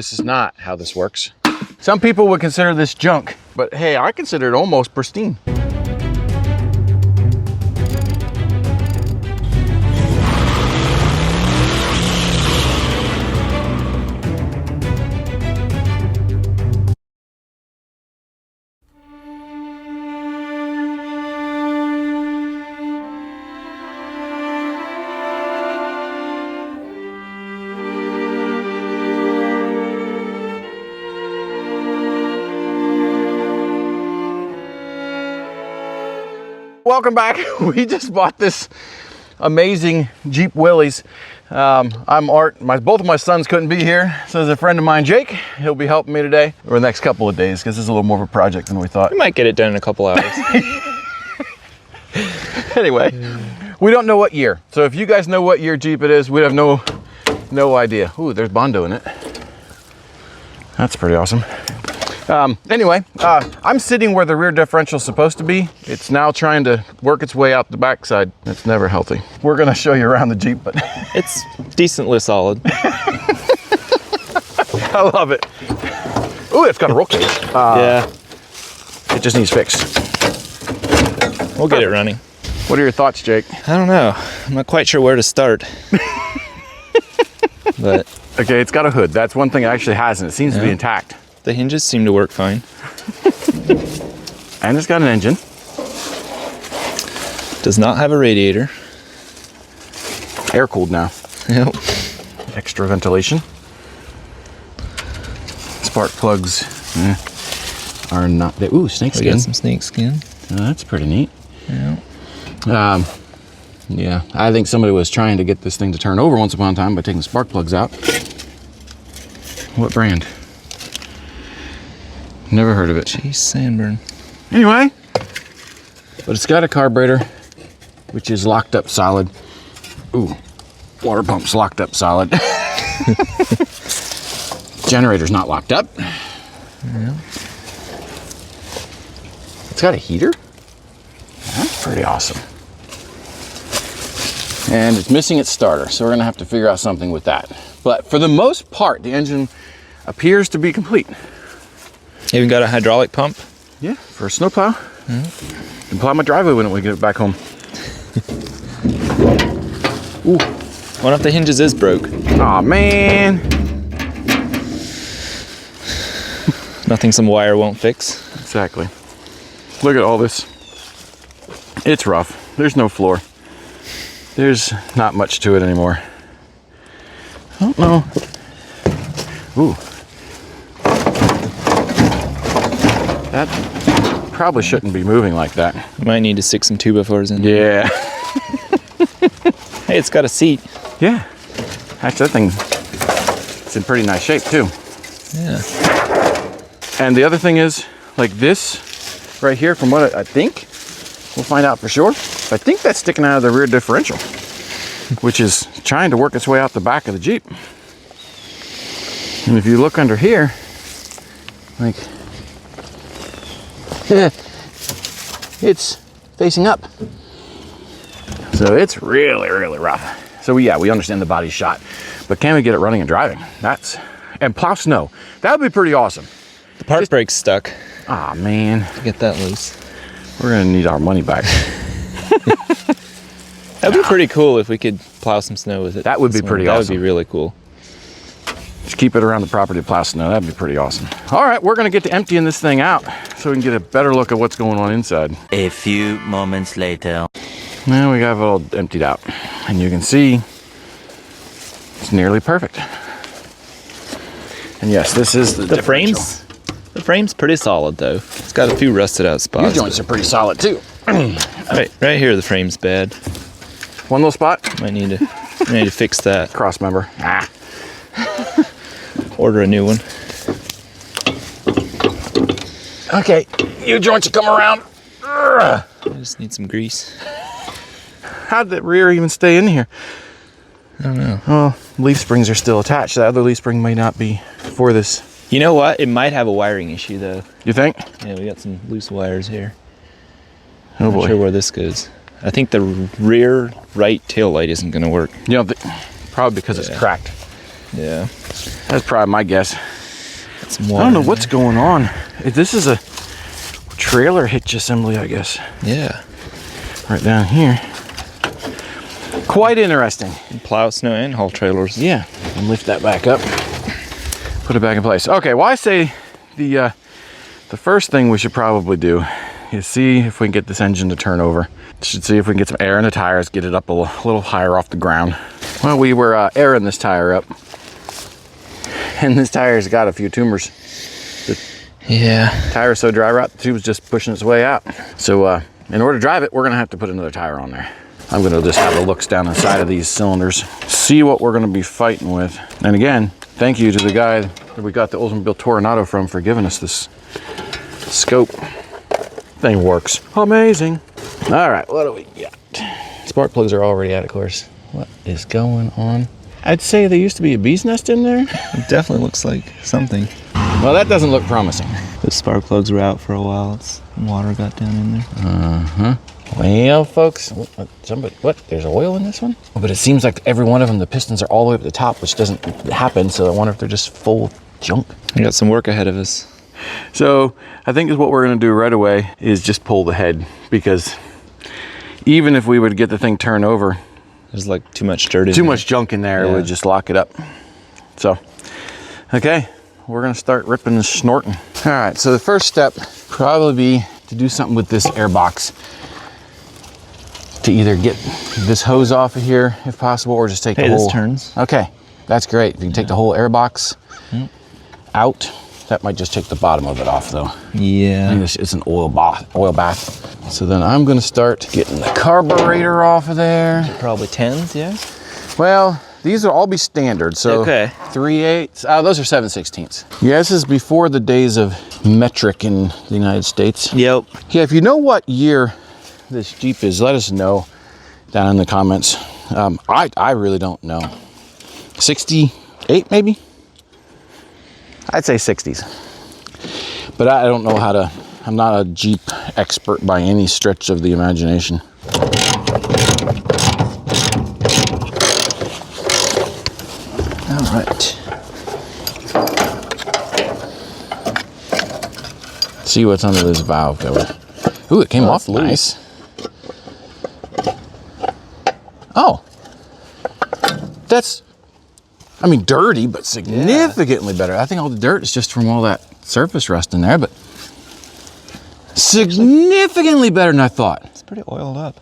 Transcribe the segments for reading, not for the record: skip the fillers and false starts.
This is not how this works. Some people would consider this junk, but hey, I consider it almost pristine. Welcome back. We just bought this amazing Jeep Willys. I'm Art. Both of my sons couldn't be here, so there's a friend of mine, Jake. He'll be helping me today or the next couple of days because this is a little more of a project than we thought. We might get it done in a couple hours. Anyway, we don't know what year. So if you guys know what year Jeep it is, we have no idea. Ooh, there's Bondo in it. That's pretty awesome. Anyway, I'm sitting where the rear differential is supposed to be. It's now trying to work its way out the backside. It's never healthy. We're gonna show you around the Jeep, but It's decently solid. I love it. Ooh, it's got a roll cage. Yeah, It just needs fixed. we'll get it running. What are your thoughts, Jake? I don't know. I'm not quite sure where to start. But Okay, it's got a hood. That's one thing it actually has, and it seems to be intact. the hinges seem to work fine. And it's got an engine. Does not have a radiator. Air cooled now. Yep. Extra ventilation. Spark plugs are not there. Ooh, snake We skin. got some snake skin. Oh, that's pretty neat. Yeah. Yeah, I think somebody was trying to get this thing to turn over once upon a time by taking the spark plugs out. What brand? Never heard of it. Geez, Sandburn. Anyway, but it's got a carburetor, which is locked up solid. Ooh, water pump's locked up solid. Generator's not locked up. Yeah. It's got a heater. That's pretty awesome. And it's missing its starter, so we're gonna have to figure out something with that. But for the most part, the engine appears to be complete. Even got a hydraulic pump. Yeah, for a snowplow. And plow my driveway when we get it back home. Ooh. One of the hinges is broke. Aw, man. Nothing some wire won't fix. Exactly. Look at all this. It's rough. There's no floor. There's not much to it anymore. I don't know. Ooh. That probably shouldn't be moving like that. You might need to stick some 2x4s in. Yeah. Hey, it's got a seat. Yeah. Actually, that thing, it's in pretty nice shape too. Yeah. And the other thing is, like this right here, from what I think, we'll find out for sure. I think that's sticking out of the rear differential, which is trying to work its way out the back of the Jeep. And if you look under here, like, it's facing up. So it's really, really rough. So yeah, we understand the body's shot, but can we get it running and driving? And plow snow. That would be pretty awesome. The park brake's stuck. Ah, man. Get that loose. We're gonna need our money back. That'd be pretty cool if we could plow some snow with it. That would be pretty awesome. That would be really cool. Just keep it around the property to plow snow. That'd be pretty awesome. All right, we're gonna get to emptying this thing out so we can get a better look at what's going on inside. A few moments later. Now we got it all emptied out. And you can see it's nearly perfect. And yes, this is the differential. The frame's pretty solid though. It's got a few rusted out spots. Your joints are pretty solid too. Right here the frame's bad. One little spot. Might need to fix that. Cross member. Ah. Order a new one. Okay, you joints will come around. I just need some grease. How did the rear even stay in here? I don't know. Oh, leaf springs are still attached. The other leaf spring may not be for this. You know what? It might have a wiring issue though. You think? Yeah, we got some loose wires here. Oh I'm boy. not sure where this goes. I think the rear right tail light isn't going to work. You know, probably because it's cracked. Yeah. That's probably my guess. Some I don't know what's going on. This is a trailer hitch assembly, I guess. Yeah. Right down here. Quite interesting. Plow, snow, and haul trailers. Yeah. And lift that back up. Put it back in place. Okay, well I say the first thing we should probably do is see if we can get this engine to turn over. Should see if we can get some air in the tires, get it up a little higher off the ground. Well, we were airing this tire up, and this tire's got a few tumors. Yeah. The tire's so dry rot, the tube's just pushing its way out. So in order to drive it, we're gonna have to put another tire on there. I'm gonna just have a look down inside of these cylinders, see what we're gonna be fighting with. And again, thank you to the guy that we got the Oldsmobile Toronado from for giving us this scope. Thing works amazing. All right, what do we got? Spark plugs are already out, of course. What is going on? I'd say there used to be a bee's nest in there. It definitely looks like something. Well, that doesn't look promising. The spark plugs were out for a while. Water got down in there. Well, folks, what? There's oil in this one? Oh, but it seems like every one of them, the pistons are all the way up at the top, which doesn't happen. So I wonder if they're just full of junk. We got some work ahead of us. So I think is what we're gonna do right away is just pull the head, because even if we would get the thing turned over, there's like too much dirt in too there. much junk in there, Yeah. it would just lock it up. So, okay, we're gonna start ripping and snorting. All right, so the first step probably be to do something with this air box. To either get this hose off of here if possible, or just take the whole. This turns. Okay, that's great. If you can take the whole air box out, that might just take the bottom of it off though. Yeah. It's an oil bath. So then I'm gonna start getting the carburetor off of there. Probably 10s, yeah? Well, these will all be standard. So Okay. 3/8. Those are 7/16. Yeah, this is before the days of metric in the United States. Yep. Yeah, if you know what year this Jeep is, let us know down in the comments. I really don't know. 68 maybe? I'd say 60s. But I don't know how to, I'm not a Jeep expert by any stretch of the imagination. All right. See what's under this valve cover. Ooh, it came off nice. Oh, that's, I mean, dirty, but significantly better. I think all the dirt is just from all that surface rust in there, but significantly better than I thought. It's pretty oiled up.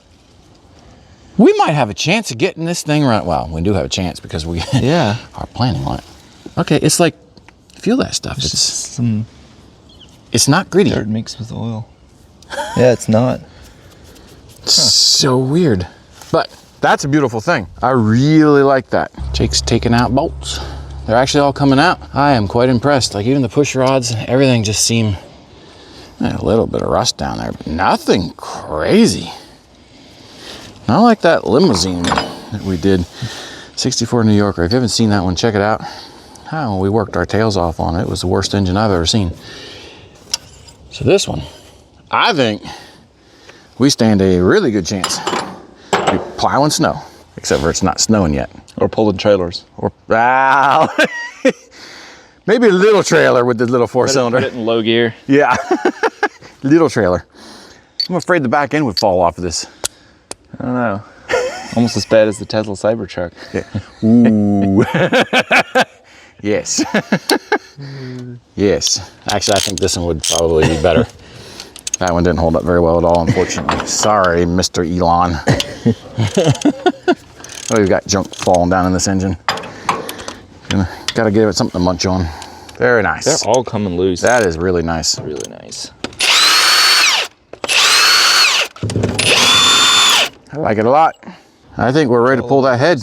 We might have a chance of getting this thing right. Well, we do have a chance because we are planning on it. Okay, it's like, feel that stuff. It's some It's not gritty. dirt mixed with oil. Yeah, it's not. So weird. But that's a beautiful thing. I really like that. Jake's taking out bolts. They're actually all coming out. I am quite impressed. Like even the push rods, everything just seemed a little bit of rust down there, but nothing crazy. Not like that limousine that we did, 64 New Yorker. If you haven't seen that one, check it out. Oh, we worked our tails off on it. It was the worst engine I've ever seen. So this one, I think we stand a really good chance. We're plowing snow, except for it's not snowing yet. Or pulling trailers. Or maybe a little trailer with the little four-cylinder. Put it in low gear. Yeah, little trailer. I'm afraid the back end would fall off of this. I don't know. Almost as bad as the Tesla Cybertruck. Yeah. Ooh. Yes. Yes. Actually, I think this one would probably be better. That one didn't hold up very well at all, unfortunately. Sorry, Mr. Elon. Oh, we've got junk falling down in this engine. Gotta give it something to munch on. Very nice. They're all coming loose. That is really nice. Really nice. I like it a lot. I think we're ready to pull that head.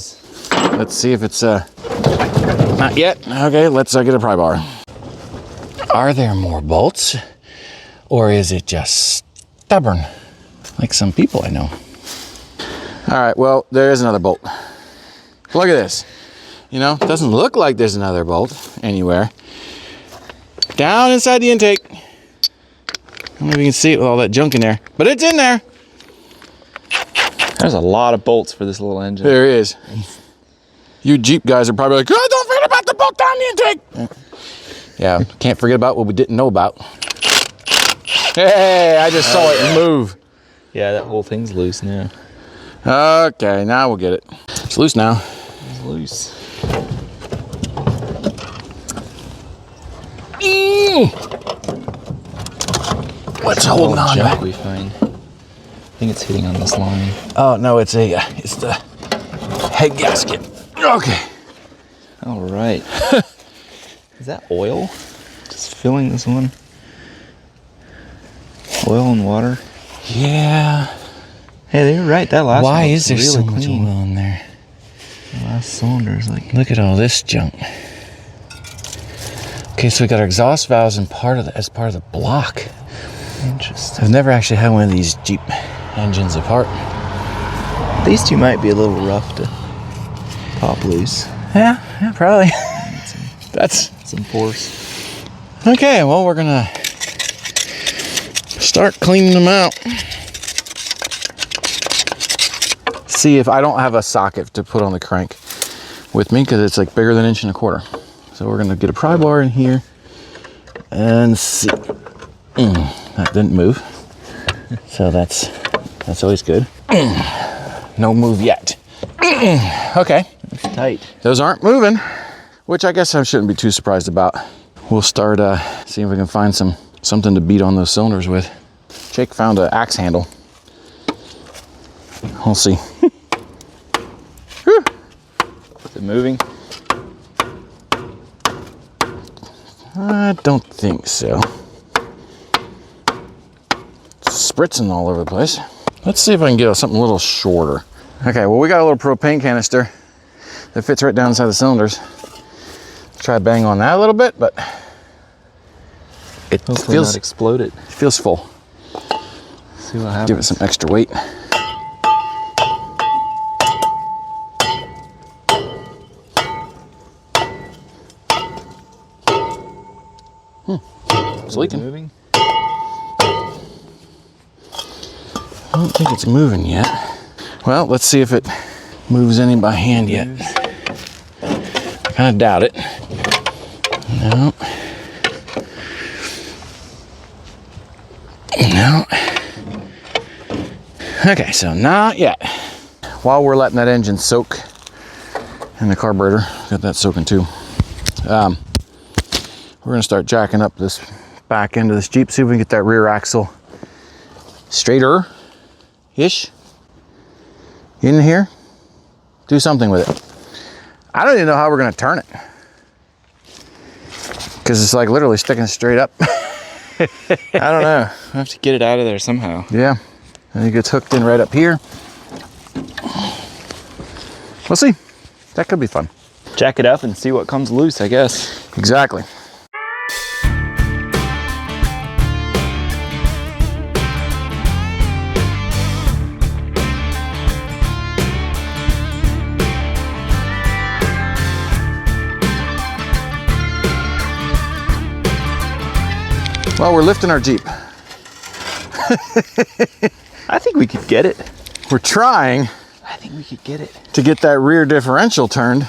Let's see if it's not yet. Okay, let's get a pry bar. Are there more bolts? Or is it just stubborn? Like some people I know. All right, well, there is another bolt. Look at this. You know, it doesn't look like there's another bolt anywhere. Down inside the intake. I don't know if you can see it with all that junk in there, but it's in there. There's a lot of bolts for this little engine. There is. You Jeep guys are probably like, oh, don't forget about bolt down the intake. Yeah, can't forget about what we didn't know about. Hey, I just saw it move. Yeah, that whole thing's loose now. Okay, now we'll get it. It's loose now. It's loose. What's holding on junk back? we find. I think it's hitting on this line. Oh no, it's the head gasket. Okay. All right. Is that oil? Just filling this one. Oil and water. Yeah. Hey, they were right. That last one. Why is there really so much clean. oil in there? The last cylinder is like. Look at all this junk. Okay, so we got our exhaust valves and as part of the block. Interesting. I've never actually had one of these Jeep engines apart. These two might be a little rough to pop loose. Yeah, probably. That's Some force. okay. Well, we're gonna start cleaning them out. See if I don't have a socket to put on the crank with me because it's like bigger than 1.25 inches. So we're gonna get a pry bar in here and see. That didn't move. So that's always good. No move yet. Okay. It's tight. Those aren't moving, which I guess I shouldn't be too surprised about. We'll start seeing if we can find something to beat on those cylinders with. Jake found an axe handle. We'll see. Is it moving? I don't think so. It's spritzing all over the place. Let's see if I can get something a little shorter. Okay, well, we got a little propane canister that fits right down inside the cylinders. Try to bang on that a little bit, but it Hopefully not explode it. feels full. See what happens. Give it some extra weight. It's leaking. Moving? I don't think it's moving yet. Well, let's see if it moves any by hand yet. I kind of doubt it. No. No. Okay, so not yet. While we're letting that engine soak in the carburetor, got that soaking too. We're gonna start jacking up this back end of this Jeep, see if we can get that rear axle straighter-ish in here. Do something with it. I don't even know how we're gonna turn it, because it's like literally sticking straight up. I don't know. I have to get it out of there somehow. Yeah, I think it's hooked in right up here. We'll see. That could be fun. Jack it up and see what comes loose, I guess. Exactly. Well, we're lifting our Jeep. I think we could get it. We're trying I think we could get it. to get that rear differential turned.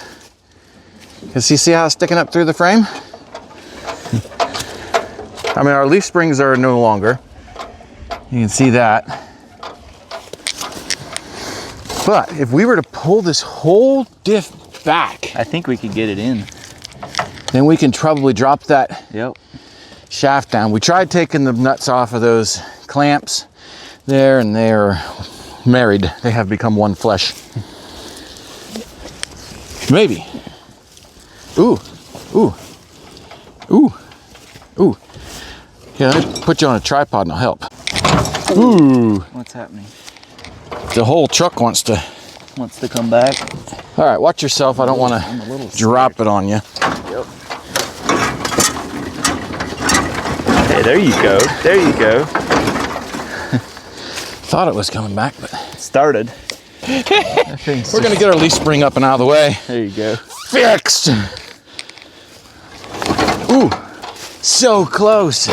Because you see how it's sticking up through the frame? I mean, our leaf springs are no longer. You can see that. But if we were to pull this whole diff back, I think we could get it in. then we can probably drop that Yep. shaft down. We tried taking the nuts off of those clamps there, and they are married. They have become one flesh. Maybe. Ooh, ooh, ooh, ooh. Yeah, let me put you on a tripod and I'll help. Ooh, What's happening? the whole truck wants to. Wants to come back. All right, watch yourself. I don't want I'm a little to drop it on you. Yep. Hey, there you go. There you go. Thought it was coming back, but Started. we're gonna get our leaf spring up and out of the way. There you go. Fixed. Ooh, so close.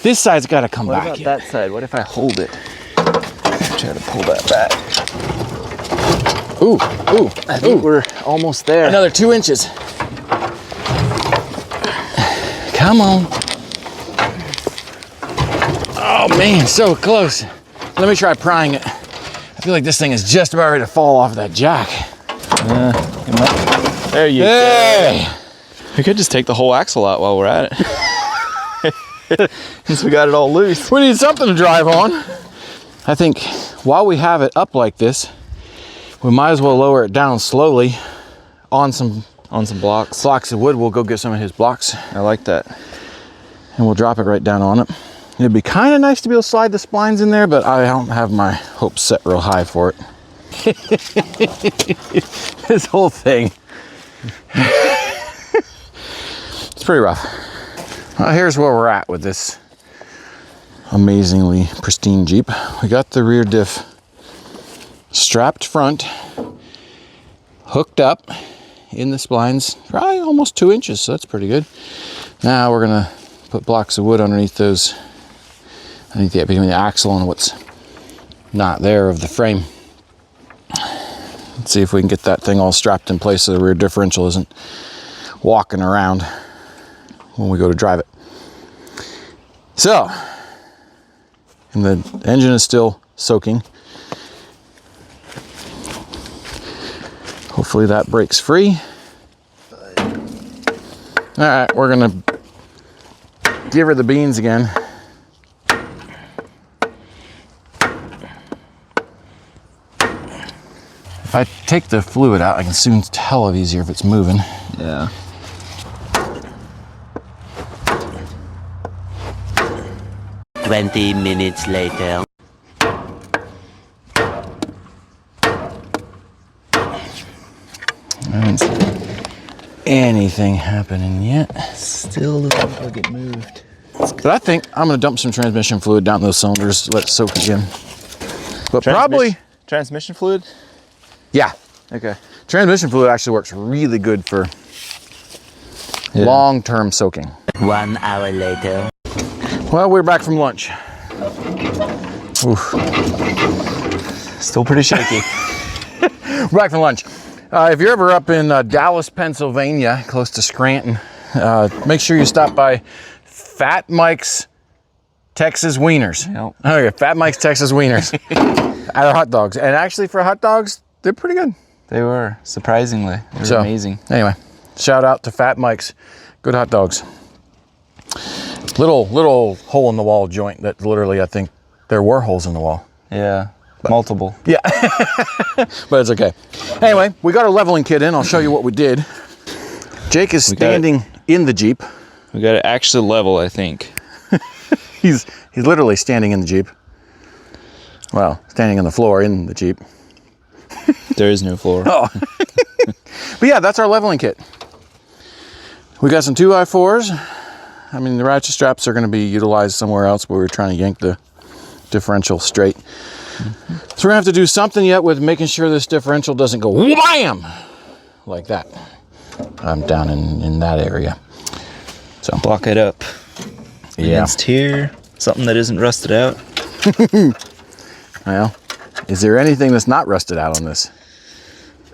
This side's got to come What back. about that side? What if I hold it? Try to pull that back. Ooh, ooh, I think we're almost there. another 2 inches. Come on. Oh man, so close. Let me try prying it. I feel like this thing is just about ready to fall off that jack. There you go. We could just take the whole axle out while we're at it. Since we got it all loose. We need something to drive on. I think while we have it up like this, we might as well lower it down slowly on some blocks of wood. We'll go get some of his blocks. I like that. And we'll drop it right down on it. It'd be kind of nice to be able to slide the splines in there, but I don't have my hopes set real high for it. This whole thing. It's pretty rough. Well, here's where we're at with this amazingly pristine Jeep. We got the rear diff strapped front, hooked up in the splines, probably almost 2 inches, so that's pretty good. Now we're gonna put blocks of wood underneath those, between the axle and what's not there of the frame. Let's see if we can get that thing all strapped in place so the rear differential isn't walking around when we go to drive it. So, and the engine is still soaking. Hopefully that breaks free. All right, we're gonna give her the beans again. If I take the fluid out, I can soon tell it easier if it's moving. Yeah. Twenty minutes later. I haven't seen anything happening yet. Still looking like it moved. But I think I'm gonna dump some transmission fluid down those cylinders, let it soak again. But probably... Transmission fluid? Yeah. Okay. Transmission fluid actually works really good for long-term soaking. 1 hour later. Well, we're back from lunch. Oof. Still pretty shaky. We're back from lunch. If you're ever up in Dallas, Pennsylvania, close to Scranton, make sure you stop by Fat Mike's Texas Wieners. Yep. Okay, Fat Mike's Texas Wieners. At our hot dogs. And actually for hot dogs, they're pretty good. They were, surprisingly. They were amazing. Anyway, shout out to Fat Mike's. Good hot dogs. Little hole in the wall joint that literally, I think there were holes in the wall. Yeah, multiple. Yeah, but it's okay. Anyway, we got our leveling kit in. I'll show you what we did. Jake is standing in the Jeep. We got it actually level, I think. He's literally standing in the Jeep. Well, standing on the floor in the Jeep. There is no floor. Oh. But yeah, that's our leveling kit. We got some 2x4s. I mean, the ratchet straps are going to be utilized somewhere else, but we're trying to yank the differential straight. Mm-hmm. So we're going to have to do something yet with making sure this differential doesn't go wham! Like that. I'm down in that area. So block it up. Yeah. Against here. Something that isn't rusted out. Well, is there anything that's not rusted out on this?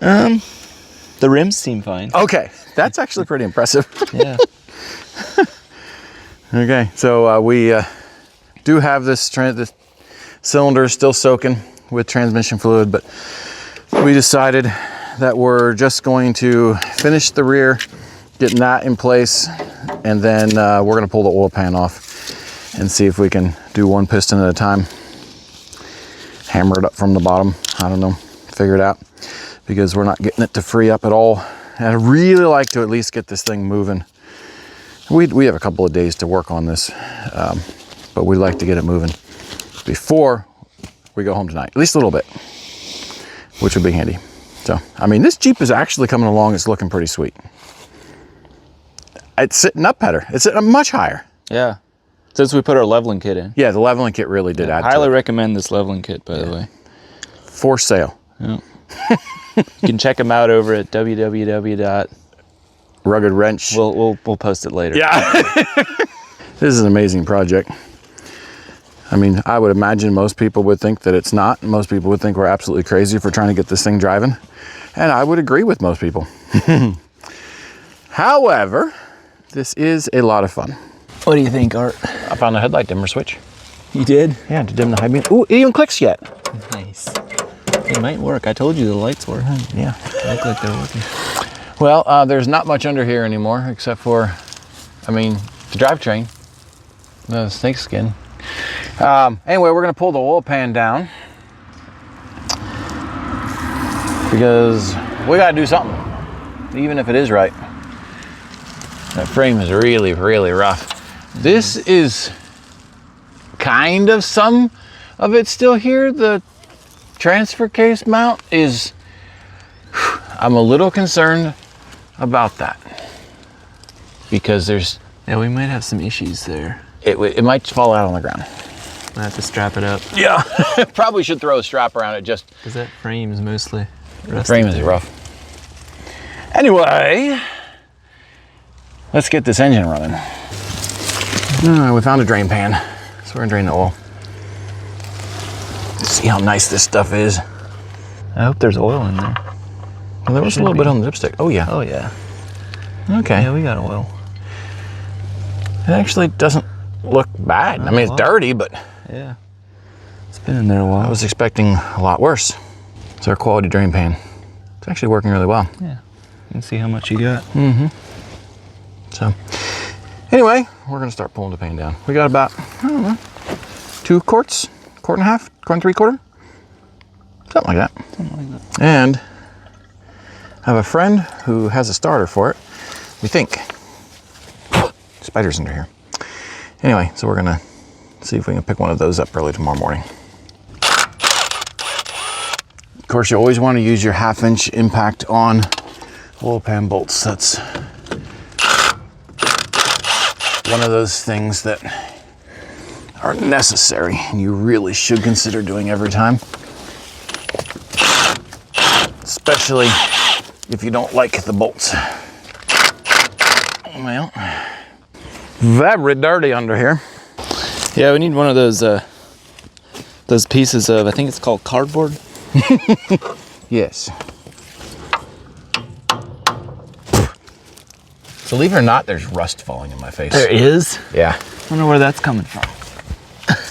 The rims seem fine. Okay, that's actually pretty impressive. Yeah. Okay, so we do have this cylinder still soaking with transmission fluid, but we decided that we're just going to finish the rear, getting that in place, and then we're going to pull the oil pan off and see if we can do one piston at a time. Hammer it up from the bottom. I don't know, figure it out, because we're not getting it to free up at all. And I'd really like to at least get this thing moving. We have a couple of days to work on this, but we'd like to get it moving before we go home tonight, at least a little bit, which would be handy. So, I mean, this Jeep is actually coming along. It's looking pretty sweet. It's sitting up better. It's sitting up much higher. Yeah. Since we put our leveling kit in. Yeah, the leveling kit really did add to it. Highly recommend this leveling kit, by the way. For sale. Yeah. You can check them out over at www. Rugged Wrench. We'll post it later. Yeah. This is an amazing project. I mean, I would imagine most people would think that it's not. Most people would think we're absolutely crazy for trying to get this thing driving. And I would agree with most people. However, This is a lot of fun. What do you think, Art? I found a headlight dimmer switch. You did? Yeah, to dim the high beam. Ooh, it even clicks yet. Nice. It might work. I told you the lights were. Yeah. They look like they're working. Well, there's not much under here anymore except for, I mean, the drivetrain, the snake skin. Anyway, we're gonna pull the oil pan down because we gotta do something, even if it is right. That frame is really, really rough. This is kind of some of it still here. The transfer case mount is, I'm a little concerned about that because there's, Yeah, we might have some issues there. it might fall out on the ground. I have to strap it up. Yeah, probably should throw a strap around it just. Because that frame's mostly rusted. The frame is rough. Anyway, let's get this engine running. We found a drain pan, so we're gonna drain the oil. See how nice this stuff is. I hope there's oil in there. Well, there was a little bit on the dipstick. Oh yeah. Oh yeah. Okay. Yeah, we got oil. It actually doesn't look bad. I mean, it's dirty, but Yeah. It's been in there a while. I was expecting a lot worse. It's our quality drain pan. It's actually working really well. Yeah. You can see how much you got. So, anyway, we're gonna start pulling the pan down. We got about, I don't know, 2 quarts, quart and a half, quart and 3/4, something like that. Something like that. And I have a friend who has a starter for it. We think. Spiders under here. Anyway, so we're gonna see if we can pick one of those up early tomorrow morning. Of course, you always want to use your 1/2-inch impact on oil pan bolts. That's one of those things that are necessary and you really should consider doing every time. Especially if you don't like the bolts. Well, very dirty under here. Yeah, we need one of those pieces of, I think it's called cardboard. Yes. Believe it or not, there's rust falling in my face. There is? Yeah. I wonder where that's coming from.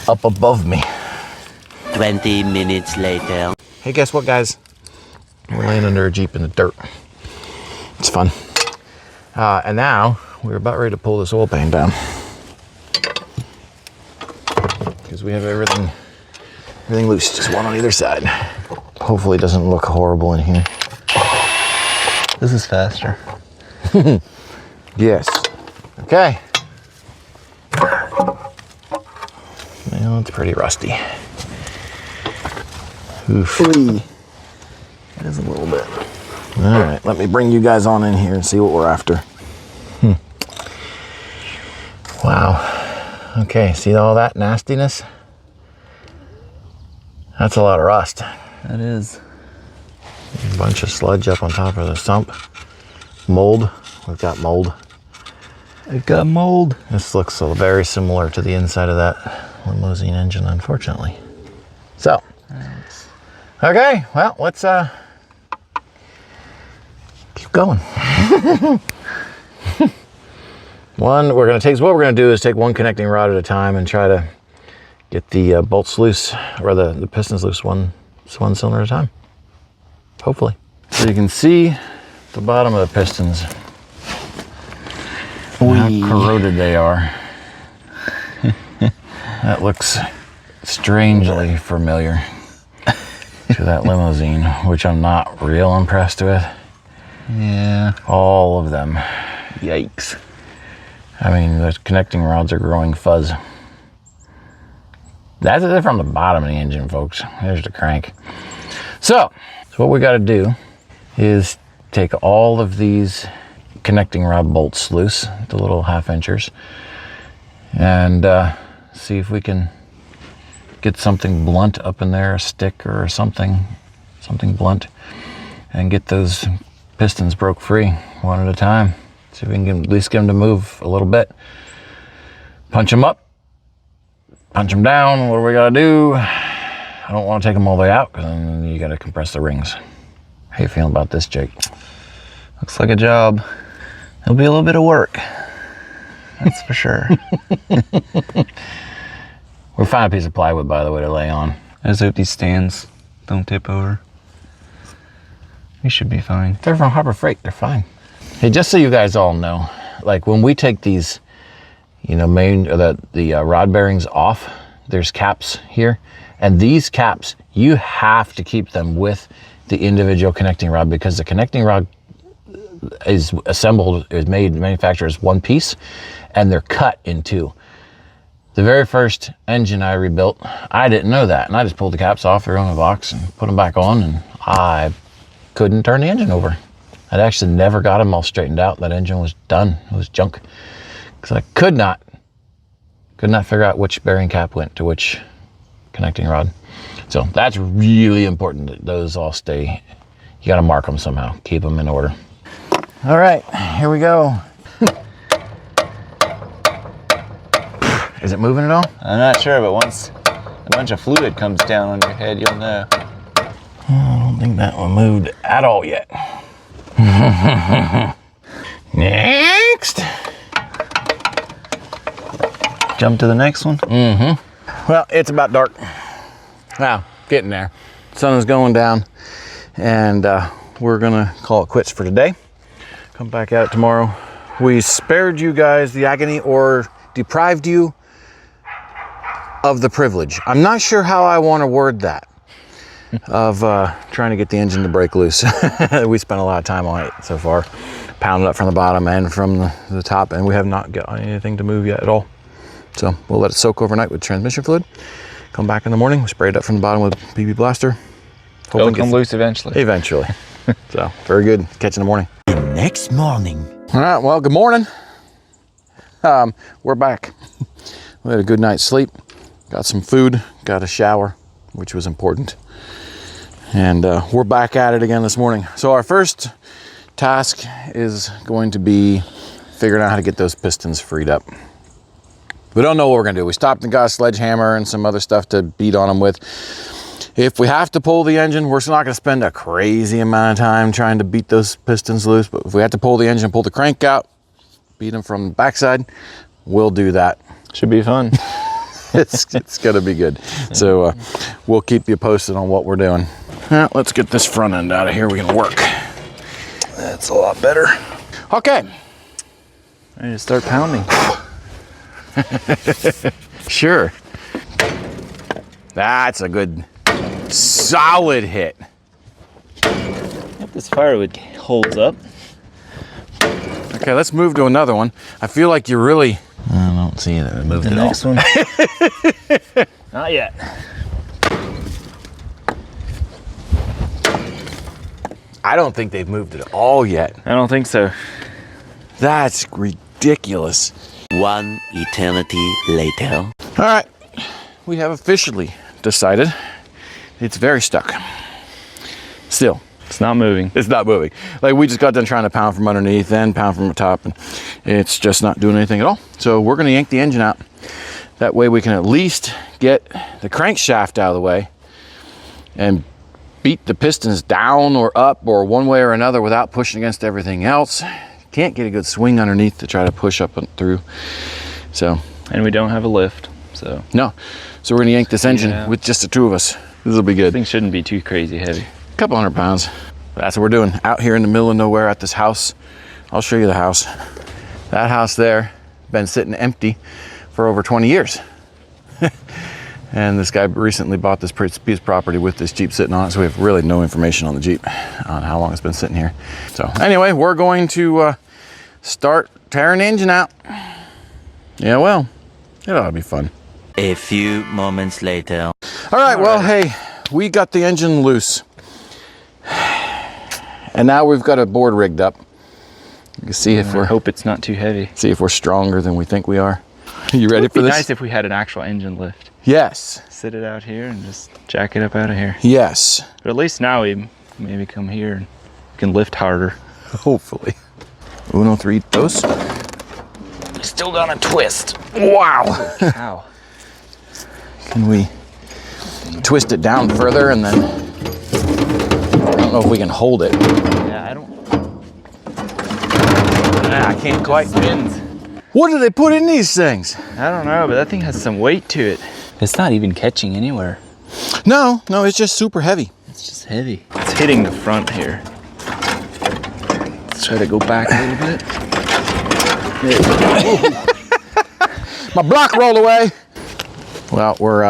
Up above me. 20 minutes later. Hey, guess what, guys? We're laying under a Jeep in the dirt. It's fun. And now we're about ready to pull this oil pan down. Because we have everything loose, just one on either side. Hopefully it doesn't look horrible in here. This is faster. Yes. Okay. Well, it's pretty rusty. Oof. It is a little bit. All right, let me bring you guys on in here and see what we're after. Wow. Okay, see all that nastiness? That's a lot of rust. That is. A bunch of sludge up on top of the sump. Mold. We've got mold. It got mold. This looks very similar to the inside of that limousine engine, unfortunately. So, okay, well, let's keep going. What we're gonna do is take one connecting rod at a time and try to get the bolts loose, or the pistons loose one cylinder at a time. Hopefully. So you can see the bottom of the pistons. How corroded they are. That looks strangely familiar to that limousine, which I'm not real impressed with. Yeah. All of them. Yikes. I mean, the connecting rods are growing fuzz. That's it from the bottom of the engine, folks. There's the crank. So what we got to do is take all of these connecting rod bolts loose, the little 1/2-inchers, and see if we can get something blunt up in there, a stick or something blunt, and get those pistons broke free one at a time. See if we can at least get them to move a little bit. Punch them up, punch them down. What do we gotta do? I don't want to take them all the way out because then you gotta compress the rings. How you feeling about this, Jake? Looks like a job. It'll be a little bit of work. That's for sure. We'll find a piece of plywood, by the way, to lay on. I just hope these stands don't tip over. We should be fine. They're from Harbor Freight. They're fine. Hey, just so you guys all know, like when we take these, you know, the rod bearings off, there's caps here, and these caps, you have to keep them with the individual connecting rod, because the connecting rod is manufactured as one piece, and they're cut in two. The very first engine I rebuilt, I didn't know that, and I just pulled the caps off, threw them in a box, and put them back on, and I couldn't turn the engine over. I'd actually never got them all straightened out. That engine was done. It was junk, because I could not figure out which bearing cap went to which connecting rod. So that's really important that those all stay. You got to mark them somehow, keep them in order. All right, here we go. Is it moving at all? I'm not sure, but once a bunch of fluid comes down on your head, you'll know. I don't think that one moved at all yet. Next. Jump to the next one? Well, it's about dark. Now, getting there. Sun is going down, and we're gonna call it quits for today. Come back at it tomorrow. We spared you guys the agony, or deprived you of the privilege. I'm not sure how I want to word that, of trying to get the engine to break loose. We spent a lot of time on it so far, pounded up from the bottom and from the top, and we have not got anything to move yet at all. So we'll let it soak overnight with transmission fluid. Come back in the morning, spray it up from the bottom with BB Blaster. It'll come loose eventually. Eventually. So, very good. Catch you in the morning. The next morning. All right, well, good morning. We're back. We had a good night's sleep, got some food, got a shower, which was important. And we're back at it again this morning. So our first task is going to be figuring out how to get those pistons freed up. We don't know what we're gonna do. We stopped and got a sledgehammer and some other stuff to beat on them with. If we have to pull the engine, we're still not gonna spend a crazy amount of time trying to beat those pistons loose, but if we have to pull the engine, pull the crank out, beat them from the backside, we'll do that. Should be fun. It's gonna be good. So we'll keep you posted on what we're doing. Now, let's get this front end out of here. We can work. That's a lot better. Okay. Ready to start pounding. Sure. That's a good, solid hit. If this firewood holds up. Okay, let's move to another one. I feel like you really... I don't see that it moved The at next all. one. Not yet. I don't think they've moved at all yet. I don't think so. That's ridiculous. One eternity later. All right, we have officially decided it's very stuck. Still, It's not moving. it's not moving. Like, we just got done trying to pound from underneath and pound from the top, and it's just not doing anything at all. So we're gonna yank the engine out. That way we can at least get the crankshaft out of the way and beat the pistons down or up or one way or another without pushing against everything else. Can't get a good swing underneath to try to push up and through. So, And we don't have a lift, so. no. So we're gonna yank this engine Yeah. with just the two of us. This will be good. Things shouldn't be too crazy heavy. A couple 100 pounds. But that's what we're doing out here in the middle of nowhere at this house. I'll show you the house. That house there, been sitting empty for over 20 years. And this guy recently bought this piece of property with this Jeep sitting on it, so we have really no information on the Jeep, on how long it's been sitting here. So anyway, we're going to start tearing the engine out. Yeah, well, it ought to be fun. A few moments later. All right, well, hey, we got the engine loose. And now we've got a board rigged up. You can see if I hope it's not too heavy. see if we're stronger than we think we are. You ready for It'd be this? nice if we had an actual engine lift. Yes. Sit it out here and just jack it up out of here. Yes. But at least now we maybe come here and we can lift harder. Hopefully. Uno, three, dos. Still got a twist. Wow. Ow. Can we twist it down further and then I don't know if we can hold it. Yeah, I don't. I can't quite. Spins. What do they put in these things? I don't know, but that thing has some weight to it. It's not even catching anywhere. No, it's just super heavy. It's just heavy. It's hitting the front here. Let's try to go back a little bit. My block rolled away. Well, we're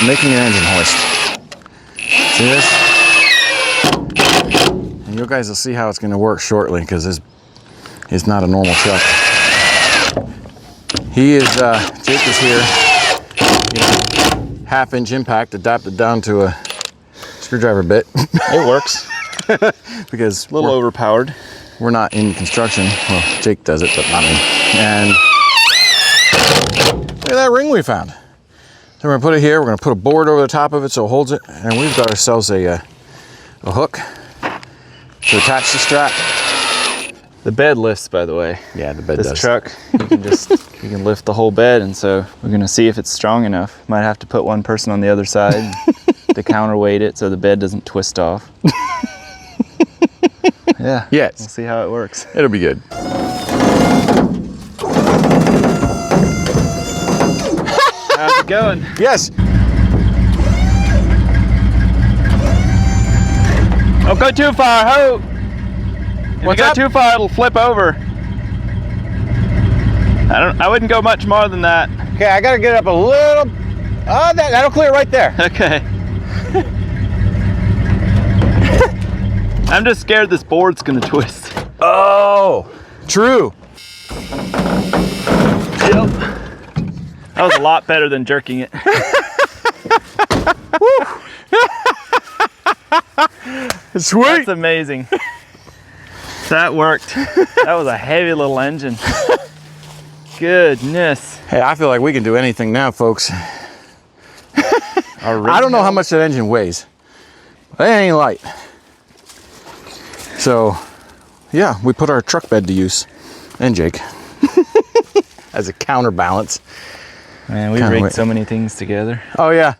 making an engine hoist. See this? And you guys will see how it's going to work shortly because it's not a normal truck. Jake is here. Half-inch impact adapted down to a screwdriver bit. It works. Because A little overpowered. we're not in construction. Well, Jake does it, but not me. And look at that ring we found. So we're gonna put it here. We're gonna put a board over the top of it so it holds it. And we've got ourselves a hook to attach the strap. The bed lifts, by the way. Yeah, the bed This does. truck, you can lift the whole bed, and so we're gonna see if it's strong enough. Might have to put one person on the other side to counterweight it so the bed doesn't twist off. Yeah. Yes. We'll see how it works. It'll be good. How's it going? Yes. Don't go too far, ho! If What's you go up? too far, it'll flip over. I wouldn't go much more than that. Okay, I gotta get up a little. Oh, that'll clear right there. Okay. I'm just scared this board's gonna twist. Oh, true. Yep. That was a lot better than jerking it. Sweet. That's amazing. That worked. That was a heavy little engine. Goodness. Hey, I feel like we can do anything now, folks. I don't know how much that engine weighs. It ain't light. So, yeah, we put our truck bed to use, and Jake, as a counterbalance. Man, we Kinda rigged wait. so many things together. Oh yeah,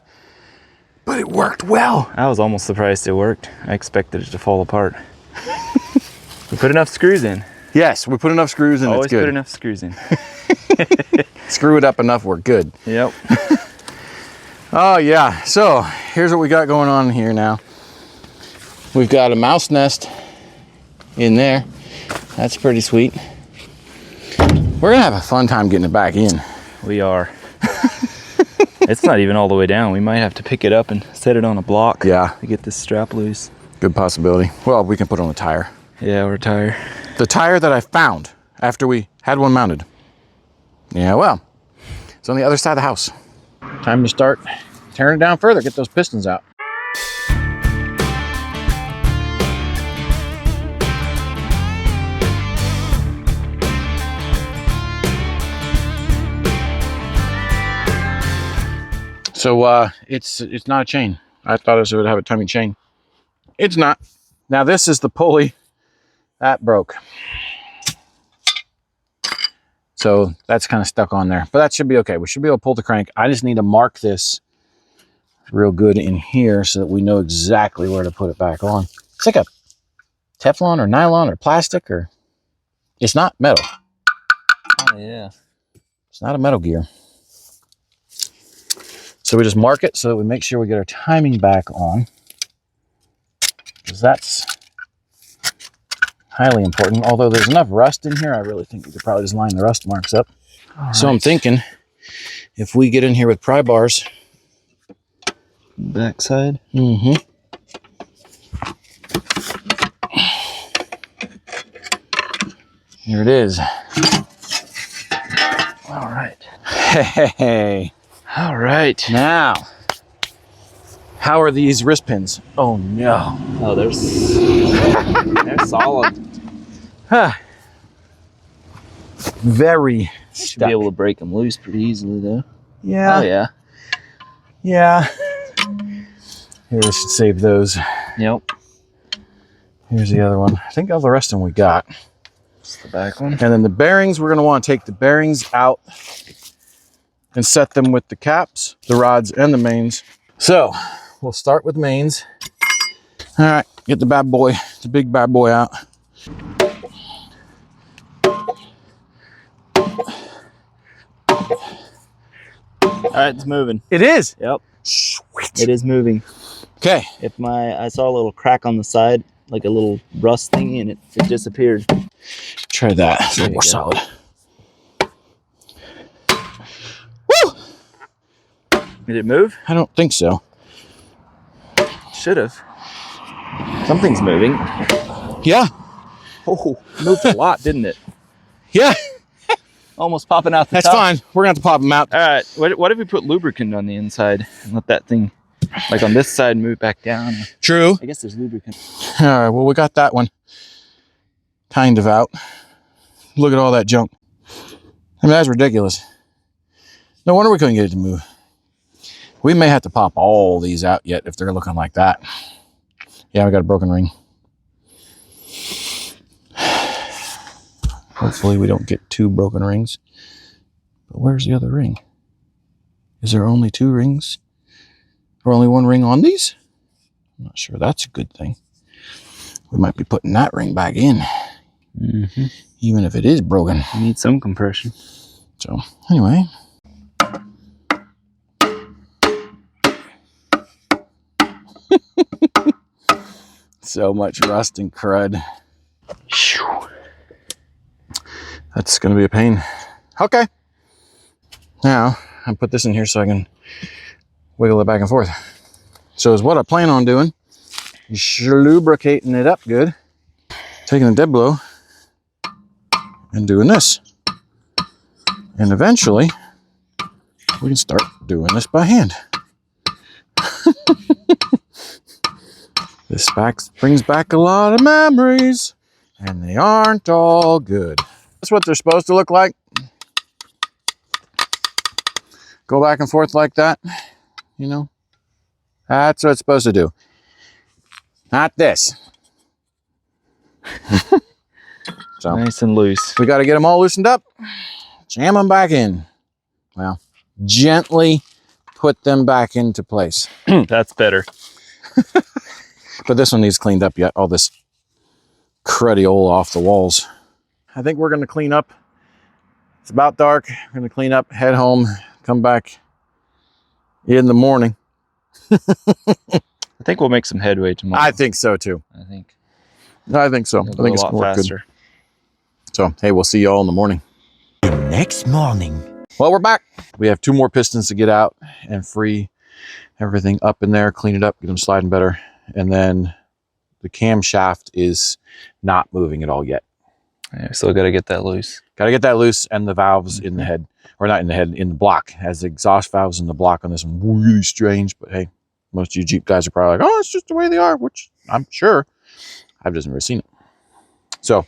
but it worked well. I was almost surprised it worked. I expected it to fall apart. We put enough screws in. Yes, we put enough screws in. Always It's good. put enough screws in. Screw it up enough, we're good. Yep. Oh yeah, so here's what we got going on here now. We've got a mouse nest in there. That's pretty sweet. We're gonna have a fun time getting it back in. We are. It's not even all the way down. We might have to pick it up and set it on a block. Yeah. To get this strap loose. Good possibility. Well, we can put it on the tire. Yeah, we're tired. The tire that I found after we had one mounted. Yeah, well, it's on the other side of the house. Time to start tearing it down further, get those pistons out. So it's not a chain. I thought it would have a timing chain. It's not. Now this is the pulley that broke. So that's kind of stuck on there, but that should be okay. We should be able to pull the crank. I just need to mark this real good in here so that we know exactly where to put it back on. It's like a Teflon or nylon or plastic, or it's not metal. Oh, yeah. It's not a metal gear. So we just mark it so that we make sure we get our timing back on, because that's highly important. Although there's enough rust in here, I really think we could probably just line the rust marks up. So I'm thinking if we get in here with pry bars. Backside. Mm-hmm. Here it is. All right. Hey. All right. Now, how are these wrist pins? Oh no. Oh, they're solid. Huh. Very Should stuck. be able to break them loose pretty easily, though. Yeah. Oh, yeah. Yeah. Here, we should save those. Yep. Here's the other one. I think all the rest of them we got. It's the back one. And then the bearings, we're going to want to take the bearings out and set them with the caps, the rods, and the mains. So we'll start with mains. All right, get the bad boy, the big bad boy out. right, it's moving. It is. Yep, Sweet. it is moving. Okay. I saw a little crack on the side, like a little rust thingy, and it disappeared. Try that. It's a little more solid. Woo! Did it move? I don't think so. Should have. Something's moving. Yeah. Oh, it moved a lot, didn't it? Yeah. Almost popping out the That's top. fine. We're going to have to pop them out. All right. What if we put lubricant on the inside and let that thing, like on this side, move back down? True. I guess there's lubricant. All right. Well, we got that one kind of out. Look at all that junk. I mean, that's ridiculous. No wonder we couldn't get it to move. We may have to pop all these out yet if they're looking like that. Yeah, we got a broken ring. Hopefully we don't get 2 broken rings. But where's the other ring? Is there only 2 rings? Or only 1 ring on these? I'm not sure that's a good thing. We might be putting that ring back in. Mm-hmm. Even if it is broken. You need some compression. So, anyway. So much rust and crud. That's going to be a pain. Okay. Now, I put this in here so I can wiggle it back and forth. So is what I plan on doing. Is lubricating it up good. Taking a dead blow and doing this. And eventually, we can start doing this by hand. This brings back a lot of memories, and they aren't all good. That's what they're supposed to look like. Go back and forth like that, you know. That's what it's supposed to do. Not this. So Nice and loose. we got to get them all loosened up, jam them back in. Well, gently put them back into place. That's better. But this one needs cleaned up yet. All this cruddy oil off the walls. I think we're going to clean up. It's about dark. We're going to clean up, head home, come back in the morning. I think we'll make some headway tomorrow. I think so too. I think so. I think it's a lot going to work faster. good. So, hey, we'll see you all in the morning. Next morning. Well, we're back. We have 2 more pistons to get out and free everything up in there, clean it up, get them sliding better. And then the camshaft is not moving at all yet. Yeah, still got to get that loose. Got to get that loose, and the valves in the head, or not in the head, in the block. Has the exhaust valves in the block on this one. Really strange, but hey, most of you Jeep guys are probably like, oh, it's just the way they are, which I'm sure. I've just never seen it. So,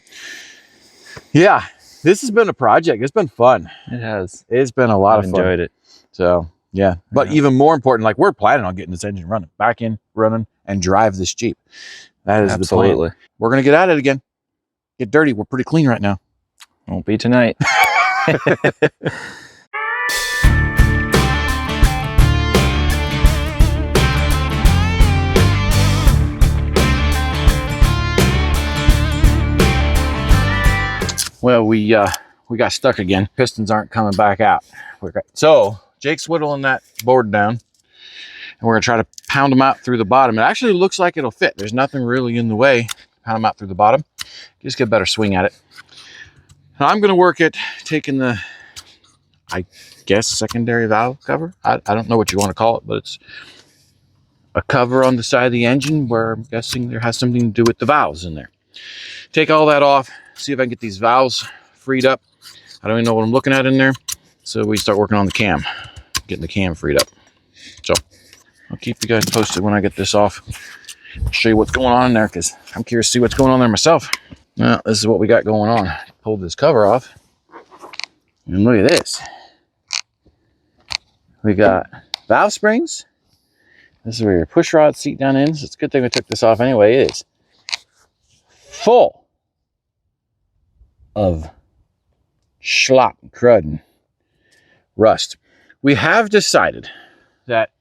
yeah, this has been a project. It's been fun. It has. It's been a lot of fun. Enjoyed it. So, yeah. But even more important, like, we're planning on getting this engine running, back in, running, and drive this Jeep. That is Absolutely. the plan. We're going to get at it again. Get dirty. We're pretty clean right now. Won't be tonight. Well, we got stuck again. Pistons aren't coming back out. So Jake's whittling that board down, and we're gonna try to pound them out through the bottom. It actually looks like it'll fit. There's nothing really in the way. Pound them out through the bottom. Just get a better swing at it. Now I'm gonna work at taking the, I guess, secondary valve cover. I don't know what you want to call it, but it's a cover on the side of the engine where I'm guessing there has something to do with the valves in there. Take all that off, see if I can get these valves freed up. I don't even know what I'm looking at in there. So we start working on the cam, getting the cam freed up. So I'll keep you guys posted when I get this off. I'll show you what's going on in there because I'm curious to see what's going on there myself. Now, this is what we got going on. Pulled this cover off. And look at this. We got valve springs. This is where your push rod seat down in. So it's a good thing we took this off anyway. It is full of schlop, crud, and rust. We have decided that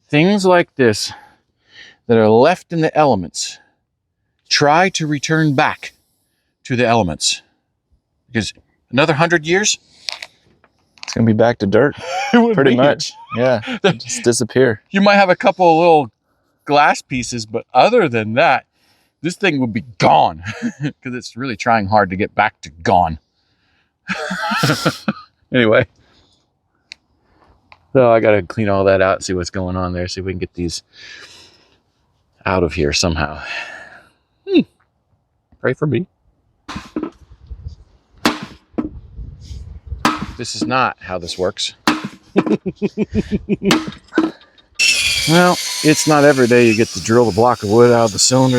things like this that are left in the elements try to return back to the elements, because another 100 years, It's gonna be back to dirt, pretty much. Yeah, just disappear. You might have a couple of little glass pieces, but other than that, this thing would be gone because it's really trying hard to get back to gone. Anyway, so I gotta clean all that out, see what's going on there, see if we can get these out of here somehow. Pray for me. This is not how this works. Well, it's not every day you get to drill the block of wood out of the cylinder.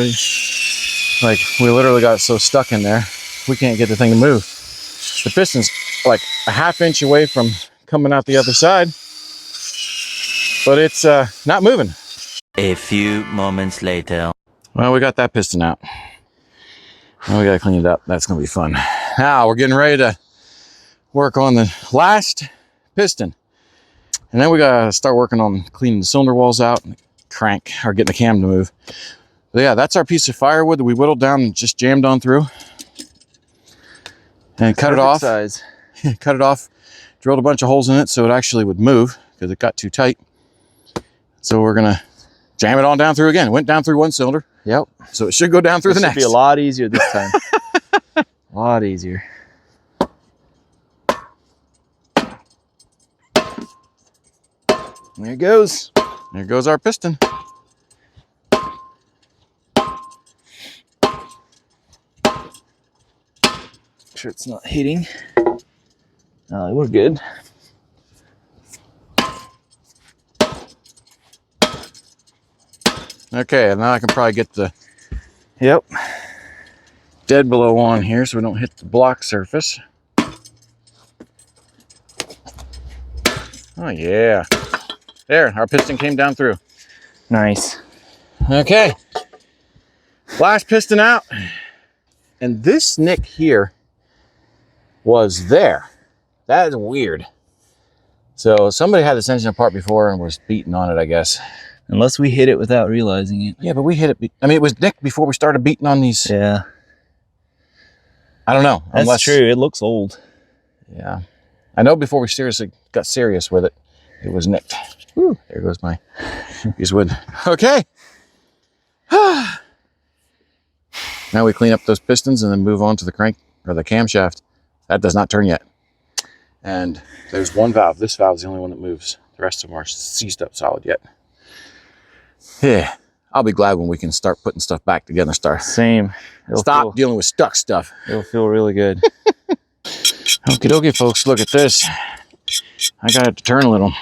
Like, we literally got so stuck in there, we can't get the thing to move. The piston's like a ½ inch away from coming out the other side, but it's not moving. A few moments later. Well, we got that piston out. Now we gotta clean it up. That's gonna be fun. Now we're getting ready to work on the last piston. And then we gotta start working on cleaning the cylinder walls out and crank, or getting the cam to move. But yeah, that's our piece of firewood that we whittled down and just jammed on through. And cut it off. Size. Cut it off, drilled a bunch of holes in it so it actually would move because it got too tight. So we're gonna jam it on down through again. It went down through one cylinder. Yep. So it should go down through the next. Should be a lot easier this time. A lot easier. There it goes. There goes our piston. Make sure it's not hitting. We're good. Okay, and now I can probably get the Yep. dead below on here so we don't hit the block surface. Oh yeah. There, our piston came down through. Nice. Okay. Last piston out. And this nick here was there. That is weird. So somebody had this engine apart before and was beating on it, I guess. Unless we hit it without realizing it. Yeah, but we hit it. I mean, it was nicked before we started beating on these. Yeah. I don't know. That's true. It looks old. Yeah. I know before we seriously got serious with it, it was nicked. Whew, there goes my piece of wood. Okay. Now we clean up those pistons and then move on to the crank or the camshaft. That does not turn yet. And there's one valve. This valve is the only one that moves. The rest of them are seized up solid yet. Yeah. I'll be glad when we can start putting stuff back together. Same. Stop dealing with stuck stuff. It'll feel really good. Okie dokie, folks. Look at this. I got it to turn a little.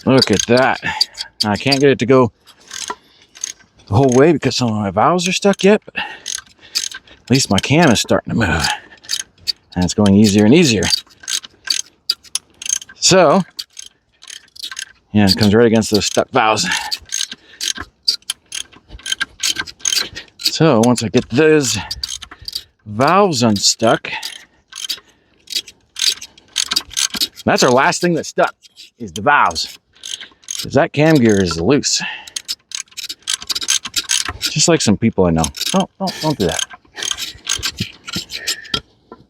Look at that. Now, I can't get it to go the whole way because some of my valves are stuck yet, but at least my cam is starting to move. And it's going easier and easier. So, yeah, it comes right against those stuck valves. So, once I get those valves unstuck, that's our last thing that's stuck, is the valves. Because that cam gear is loose. Just like some people I know. Don't do that.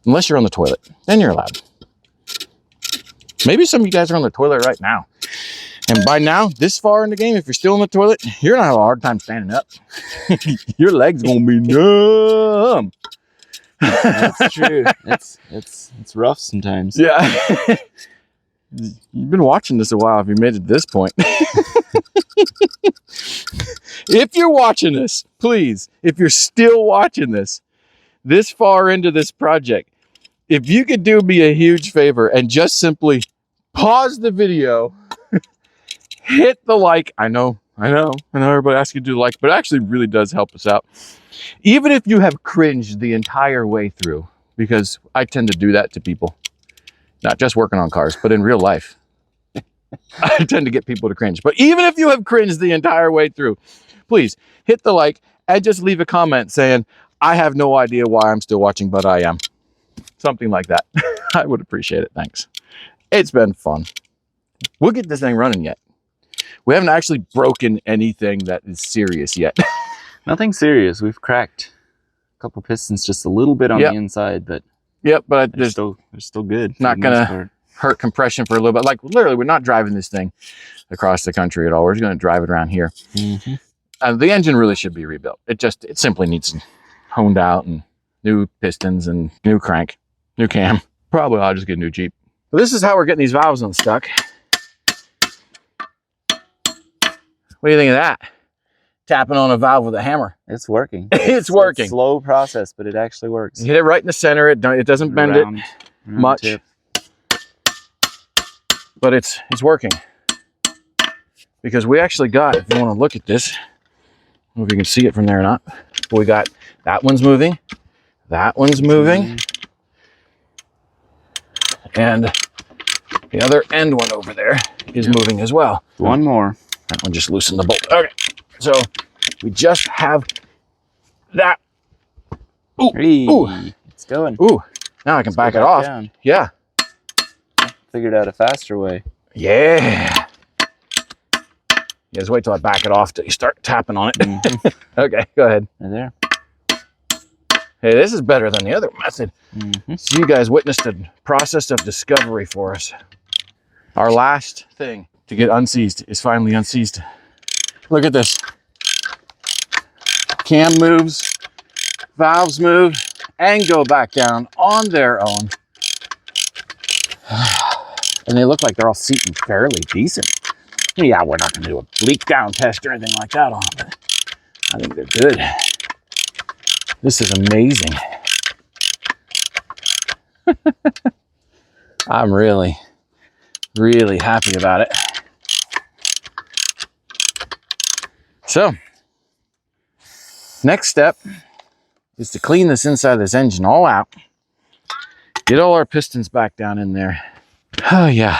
Unless you're on the toilet, then you're allowed. Maybe some of you guys are on the toilet right now. And by now, this far in the game, if you're still in the toilet, you're gonna have a hard time standing up. Your legs gonna be numb. That's true. It's rough sometimes. Yeah. You've been watching this a while if you made it to this point. If you're watching this, please, if you're still watching this far into this project, if you could do me a huge favor and just simply pause the video, hit the like. I know everybody asks you to do the like, but it actually really does help us out. Even if you have cringed the entire way through, because I tend to do that to people. Not just working on cars, but in real life. I tend to get people to cringe. But even if you have cringed the entire way through, please hit the like and just leave a comment saying, I have no idea why I'm still watching, but I am. Something like that. I would appreciate it. Thanks. It's been fun. We'll get this thing running yet. We haven't actually broken anything that is serious yet. Nothing serious. We've cracked a couple pistons just a little bit on the inside, but Yep, but they're still good. Not gonna hurt compression for a little bit. Like literally, we're not driving this thing across the country at all. We're just gonna drive it around here. The engine really should be rebuilt. It simply needs honed out and new pistons and new crank, new cam. Probably I'll just get a new Jeep. So this is how we're getting these valves unstuck. What do you think of that? Tapping on a valve with a hammer. It's working. It's working. It's a slow process, but it actually works. You hit it right in the center. It doesn't bend it much, but it's working. Because we actually got, if you want to look at this, I don't know if you can see it from there or not, but we got that one's moving, that one's moving, and the other end one over there is moving as well. One more. That one just loosened the bolt. Okay, so we just have that. Ooh, ooh. It's going. Ooh, now I can back it off. Down. Yeah. Figured out a faster way. Yeah. You just wait till I back it off till you start tapping on it. Okay, go ahead. Right there. Hey, this is better than the other method. So you guys witnessed a process of discovery for us. Our last thing to get unseized is finally unseized. Look at this. Cam moves, valves move, and go back down on their own. And they look like they're all seating fairly decent. Yeah, we're not going to do a leak down test or anything like that on them, but I think they're good. This is amazing. I'm really, really happy about it. So, next step is to clean this inside of this engine all out. Get all our pistons back down in there. Oh, yeah.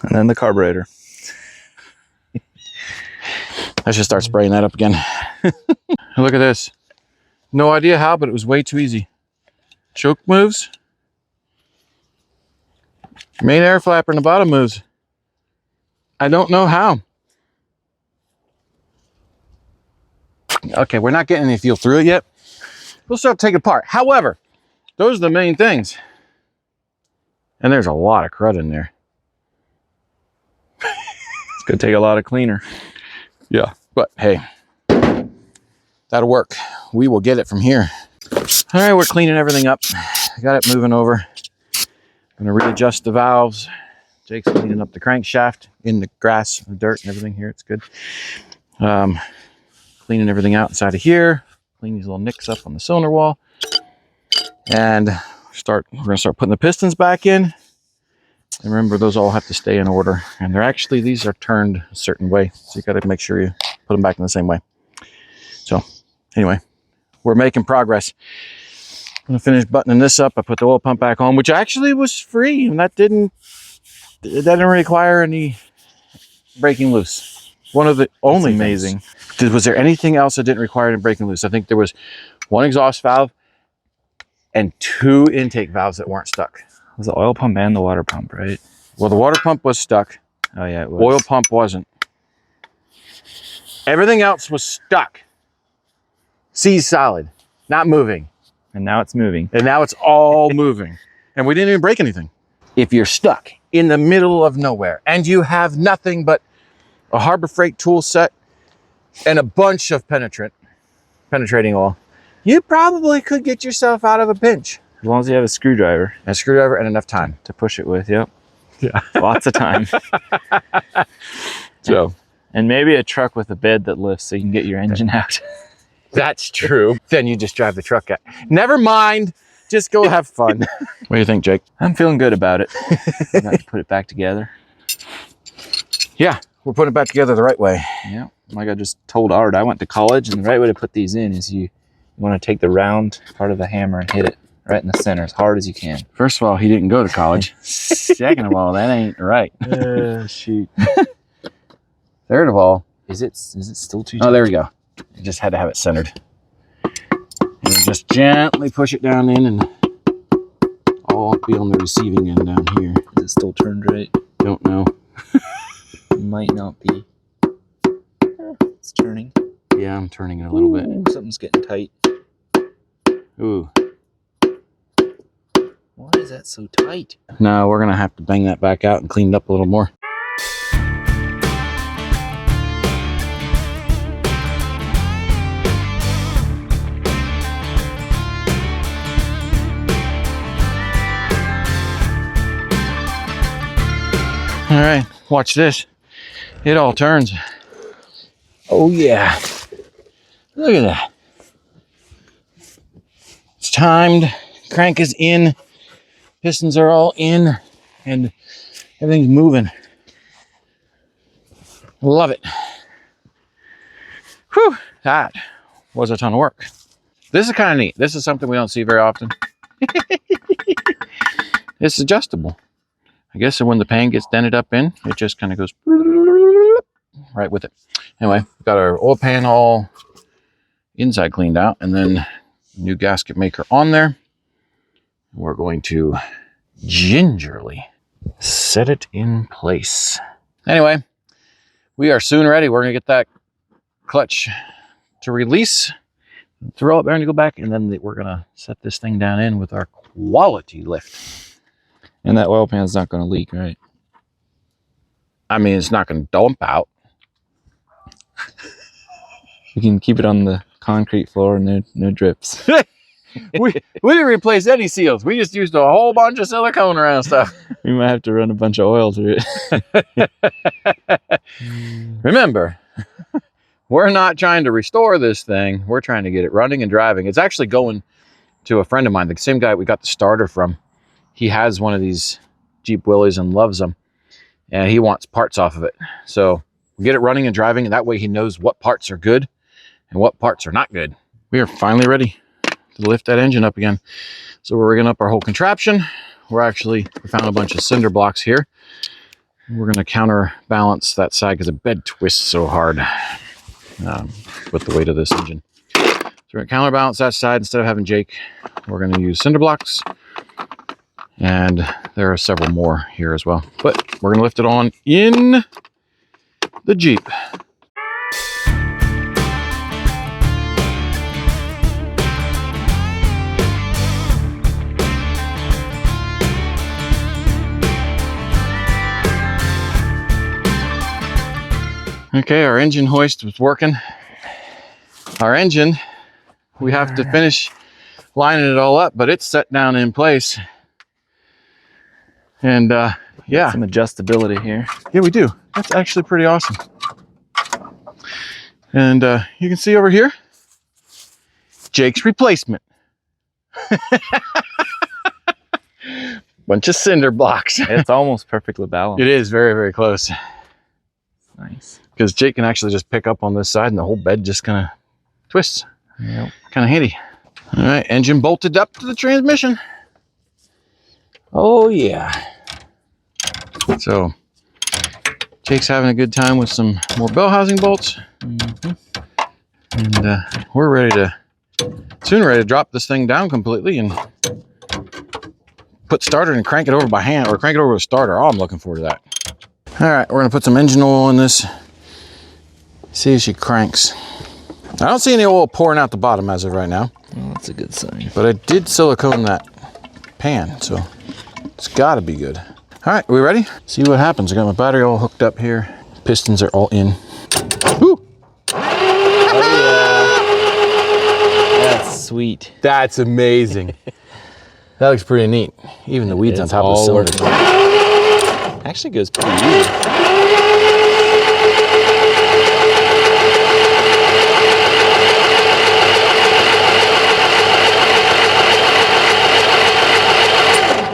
And then the carburetor. I should start spraying that up again. Look at this. No idea how, but it was way too easy. Choke moves. Main air flapper in the bottom moves. I don't know how. Okay, we're not getting any fuel through it yet. We'll start taking it apart. However, those are the main things. And there's a lot of crud in there. It's gonna take a lot of cleaner. Yeah, but hey, that'll work. We will get it from here. All right, we're cleaning everything up. Got it moving over. Gonna readjust the valves. Jake's cleaning up the crankshaft in the grass, the dirt, and everything here. It's good. Cleaning everything out inside of here. Clean these little nicks up on the cylinder wall. And we're gonna start putting the pistons back in. And remember, those all have to stay in order. And these are turned a certain way. So you gotta make sure you put them back in the same way. So anyway, we're making progress. I'm gonna finish buttoning this up. I put the oil pump back on, which actually was free. And that didn't require any breaking loose. One of the only amazing. Was there anything else that didn't require any breaking loose? I think there was one exhaust valve and 2 intake valves that weren't stuck. It was the oil pump and the water pump, right? Well, the water pump was stuck. Oh yeah, it was. Oil pump wasn't. Everything else was stuck. Seized solid, not moving. And now it's moving. And now it's all moving. And we didn't even break anything. If you're stuck in the middle of nowhere and you have nothing but a Harbor Freight tool set and a bunch of penetrating oil, you probably could get yourself out of a pinch. As long as you have a screwdriver. A screwdriver and enough time To push it with, yep. Yeah. Lots of time. So, and maybe a truck with a bed that lifts so you can get your engine out. that's true. Then you just drive the truck out. Never mind. Just go have fun. What do you think, Jake? I'm feeling good about it. I got to put it back together. Yeah, we're putting it back together the right way. Yeah, like I just told Art, I went to college, and the right way to put these in is you want to take the round part of the hammer and hit it right in the center as hard as you can. First of all, he didn't go to college. Second of all, that ain't right. Shoot. Third of all, Is it still too? oh, there we go. You just had to have it centered. And you just gently push it down in, and I'll be on the receiving end down here. Is it still turned right? Don't know. Might not be. It's turning. Yeah, I'm turning it a little bit. Something's getting tight. Ooh. Why is that so tight? No, we're gonna have to bang that back out and clean it up a little more. All right, watch this. It all turns. Oh yeah. Look at that. It's timed. Crank is in. Pistons are all in. And everything's moving. Love it. Whew. That was a ton of work. This is kind of neat. This is something we don't see very often. It's adjustable. I guess when the pan gets dented up in, it just kind of goes right with it. Anyway, we've got our oil pan all inside cleaned out, and then new gasket maker on there. We're going to gingerly set it in place. Anyway, we are soon ready. We're going to get that clutch to release, throw it there and go back, and then we're going to set this thing down in with our quality lift. And that oil pan's not going to leak, right? I mean, it's not going to dump out. We can keep it on the concrete floor and no drips. we didn't replace any seals. We just used a whole bunch of silicone around stuff. We might have to run a bunch of oil through it. Remember, we're not trying to restore this thing. We're trying to get it running and driving. It's actually going to a friend of mine, the same guy we got the starter from. He has one of these Jeep Willys and loves them, and he wants parts off of it. So we get it running and driving, and that way he knows what parts are good and what parts are not good. We are finally ready to lift that engine up again. So we're rigging up our whole contraption. We found a bunch of cinder blocks here. We're going to counterbalance that side because the bed twists so hard with the weight of this engine. So we're going to counterbalance that side. Instead of having Jake, we're going to use cinder blocks. And there are several more here as well. But we're going to lift it on in the Jeep. Okay, our engine hoist was working. Our engine, we have to finish lining it all up, but it's set down in place. And yeah, some adjustability here. Yeah, we do. That's actually pretty awesome. And you can see over here, Jake's replacement. Bunch of cinder blocks. It's almost perfectly balanced. It is very, very close. Nice. Because Jake can actually just pick up on this side and the whole bed just kind of twists. Yep. Kind of handy. All right, engine bolted up to the transmission. Oh yeah. So Jake's having a good time with some more bell housing bolts. And we're soon ready to drop this thing down completely and put starter and crank it over by hand, or crank it over with a starter. Oh, I'm looking forward to that. All right, we're gonna put some engine oil in this. See if she cranks. I don't see any oil pouring out the bottom as of right now. Well, that's a good sign. But I did silicone that pan, so it's gotta be good. All right, are we ready? See what happens. I got my battery all hooked up here. Pistons are all in. Woo! Oh yeah. That's sweet. That's amazing. That looks pretty neat. Even the weeds on top of the cylinder. Actually goes pretty easy.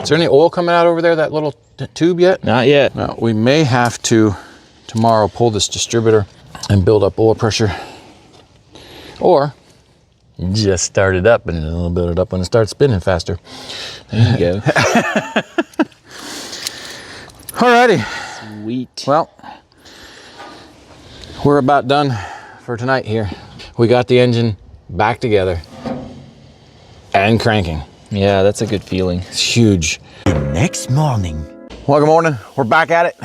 Is there any oil coming out over there, that little tube yet? Not yet. No, we may have to tomorrow pull this distributor and build up oil pressure. Or just start it up and it'll build it up when it starts spinning faster. There you go. Alrighty. Sweet. Well, we're about done for tonight here. We got the engine back together and cranking. Yeah, that's a good feeling. It's huge. The next morning. Well, good morning. We're back at it.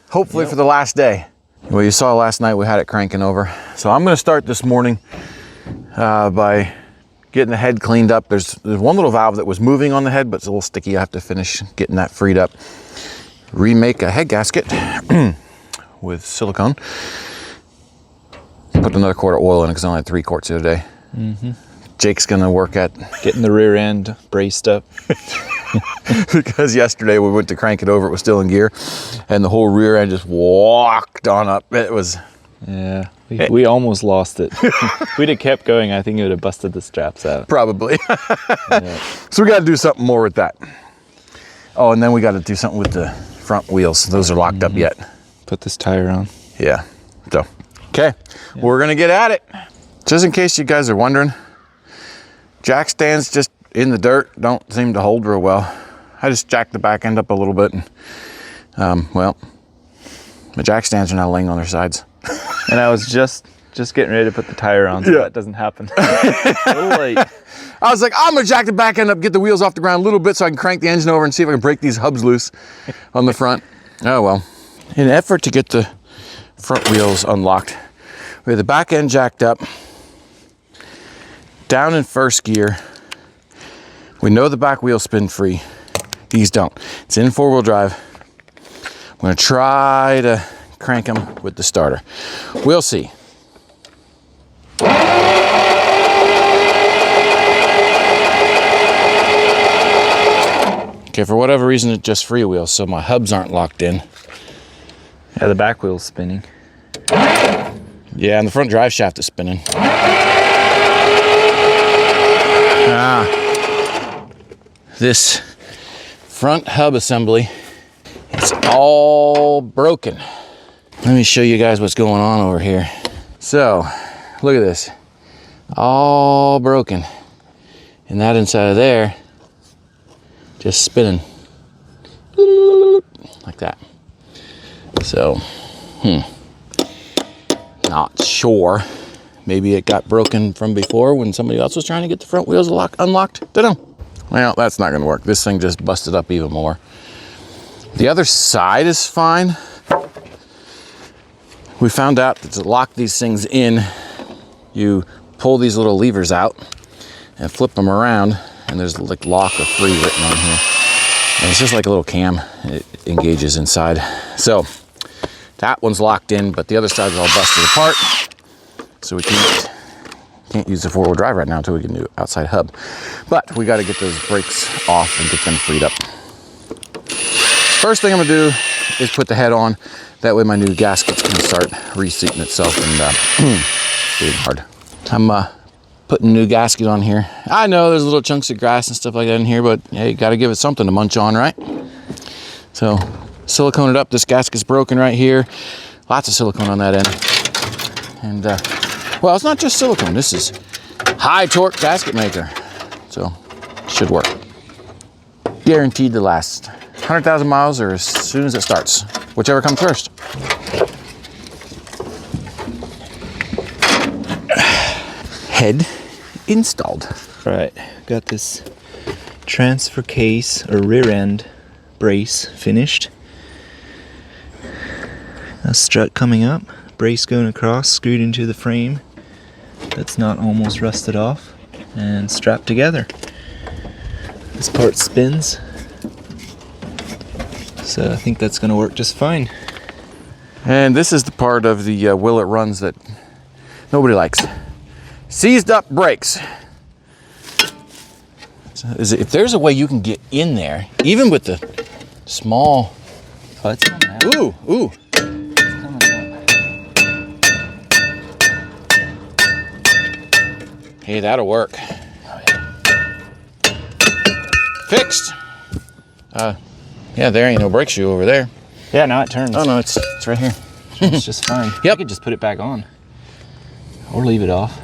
Hopefully for the last day. Well, you saw last night we had it cranking over. So I'm going to start this morning by getting the head cleaned up. There's one little valve that was moving on the head, but it's a little sticky. I have to finish getting that freed up. Remake a head gasket with silicone. Put another quart of oil in it because I only had 3 quarts the other day. Jake's gonna work at Getting the rear end braced up. because yesterday we went to crank it over, it was still in gear, and the whole rear end just walked on up. It was... Yeah, we almost lost it. If we'd have kept going, I think it would have busted the straps out. Probably. Yeah. So we got to do something more with that. Oh, and then we got to do something with the front wheels. Those are locked up yet. Put this tire on. Yeah. So, okay, we're going to get at it. Just in case you guys are wondering, jack stands just in the dirt don't seem to hold real well. I just jacked the back end up a little bit, and well, the jack stands are now laying on their sides. And I was just getting ready to put the tire on, so that doesn't happen. A little late. I was like, I'm gonna jack the back end up, get the wheels off the ground a little bit so I can crank the engine over and see if I can break these hubs loose on the front. Oh well. In an effort to get the front wheels unlocked, we have the back end jacked up, down in first gear. We know the back wheels spin free. These don't. It's in 4-wheel drive. I'm gonna try to crank them with the starter. We'll see. Okay, for whatever reason, it's just freewheel, so my hubs aren't locked in. Yeah, the back wheel's spinning. Yeah, and the front drive shaft is spinning. This front hub assembly, it's all broken. Let me show you guys what's going on over here. So, look at this. All broken. And that inside of there, just spinning. Like that. So, not sure. Maybe it got broken from before when somebody else was trying to get the front wheels unlocked. Don't know. Well, that's not gonna work. This thing just busted up even more. The other side is fine. We found out that to lock these things in, you pull these little levers out and flip them around, and there's like lock or free written on here. And it's just like a little cam. It engages inside. So that one's locked in, but the other side is all busted apart. So we can't use the 4-wheel drive right now until we can do outside hub. But we got to get those brakes off and get them freed up. First thing I'm gonna do is put the head on. That way my new gasket's gonna start reseating itself, and it's getting hard. I'm putting a new gasket on here. I know there's little chunks of grass and stuff like that in here, but hey, you gotta give it something to munch on, right? So silicone it up. This gasket's broken right here. Lots of silicone on that end. And well, it's not just silicone. This is high torque gasket maker. So should work. Guaranteed to last 100,000 miles or as soon as it starts, whichever comes first. Head installed. Right, got this transfer case or rear end brace finished. A strut coming up, brace going across, screwed into the frame that's not almost rusted off, and strapped together. This part spins, so I think that's going to work just fine. And this is the part of the will it runs that nobody likes. Seized up brakes. So if there's a way you can get in there, even with the small... Oh, it's coming out. Ooh, ooh. It's coming out. Hey, that'll work. Oh, yeah. Fixed. Yeah, there ain't no brake shoe over there. Yeah, now it turns. Oh no, it's right here. It's just fine. Yep. You could just put it back on. Or leave it off.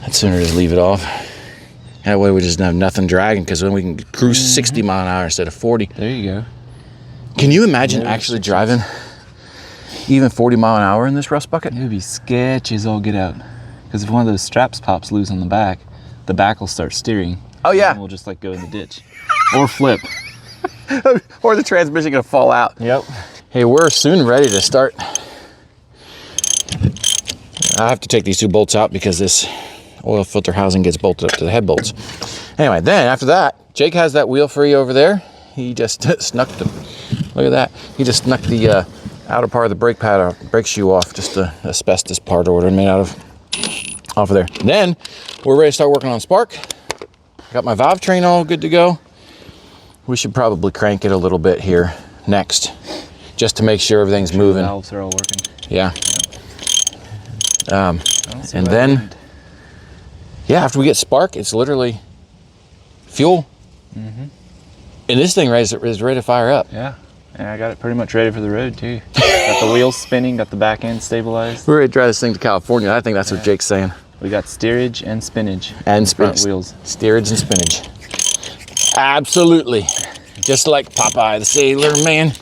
I'd sooner just leave it off. That way we just have nothing dragging, because then we can cruise 60 mile an hour instead of 40. There you go. Can you imagine actually driving even 40 mile an hour in this rust bucket? It would be sketchy as all get out. Because if one of those straps pops loose on the back will start steering. Oh yeah. And we'll just like go in the ditch. Or flip. Or the transmission gonna fall out. Yep. Hey, we're soon ready to start. I have to take these 2 bolts out because this oil filter housing gets bolted up to the head bolts. Anyway, then after that, Jake has that wheel free over there. He just snuck the, look at that. He just snuck the outer part of the brake pad or brake shoe off, just the asbestos part or whatever made out of, off of there. Then we're ready to start working on spark. Got my valve train all good to go. We should probably crank it a little bit here next, just to make sure everything's moving. The valves are all working. Yeah. And then, yeah, after we get spark, it's literally fuel. And this thing is ready to fire up. Yeah. And I got it pretty much ready for the road too. Got the wheels spinning, got the back end stabilized. We're ready to drive this thing to California. I think that's what Jake's saying. We got steerage and spinach. And front wheels. Steerage and spinach. Absolutely. Just like Popeye the Sailor Man.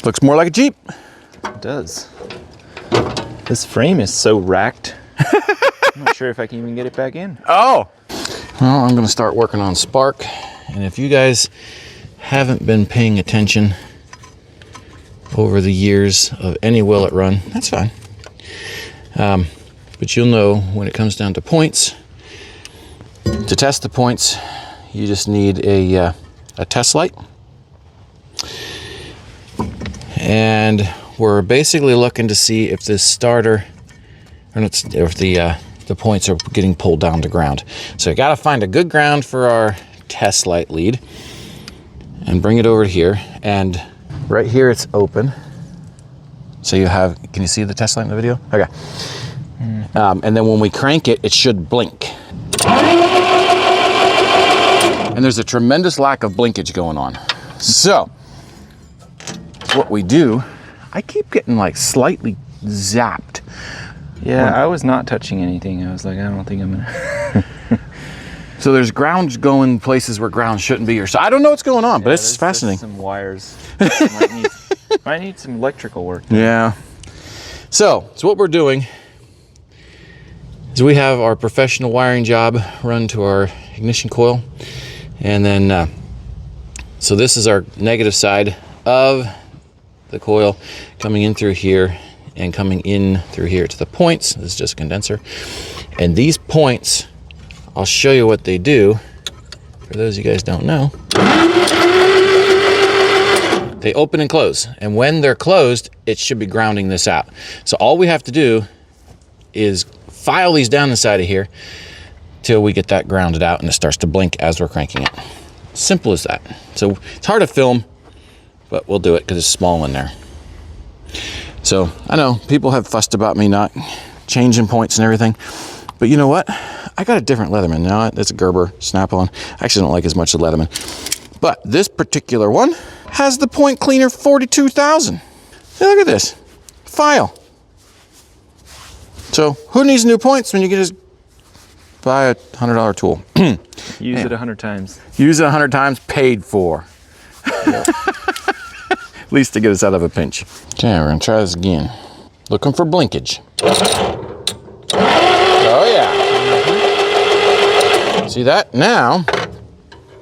Looks more like a Jeep. It does. This frame is so racked. I'm not sure if I can even get it back in. Oh! Well, I'm gonna start working on spark. And if you guys haven't been paying attention over the years of any Will It Run, that's fine. But you'll know when it comes down to points, to test the points, you just need a test light. And we're basically looking to see if this starter, or if the points are getting pulled down to ground. So you gotta find a good ground for our test light lead and bring it over here. And right here it's open. So you have, can you see the test light in the video? Okay. And then when we crank it, it should blink. And there's a tremendous lack of blinkage going on. So what we do, I keep getting like slightly zapped. Yeah, I was not touching anything. I was like, I don't think I'm gonna. So there's ground going places where ground shouldn't be. So I don't know what's going on, but it's fascinating. Some wires. might need some electrical work. Yeah. So what we're doing is we have our professional wiring job run to our ignition coil. And then, so this is our negative side of the coil coming in through here and coming in through here to the points. This is just a condenser. And these points, I'll show you what they do. For those of you guys don't know, they open and close. And when they're closed, it should be grounding this out. So all we have to do is file these down inside of here till we get that grounded out and it starts to blink as we're cranking it. Simple as that. So it's hard to film, but we'll do it because it's small in there. So I know people have fussed about me not changing points and everything, but you know what? I got a different Leatherman now. It's a Gerber Snap-on. I actually don't like as much the Leatherman, but this particular one has the point cleaner 42,000. Hey, look at this file. So who needs new points when you can just buy a $100 tool? Use it 100 times. Use it 100 times, paid for. Yep. At least to get us out of a pinch. Okay, we're gonna try this again. Looking for blinkage. Oh yeah. See that? Now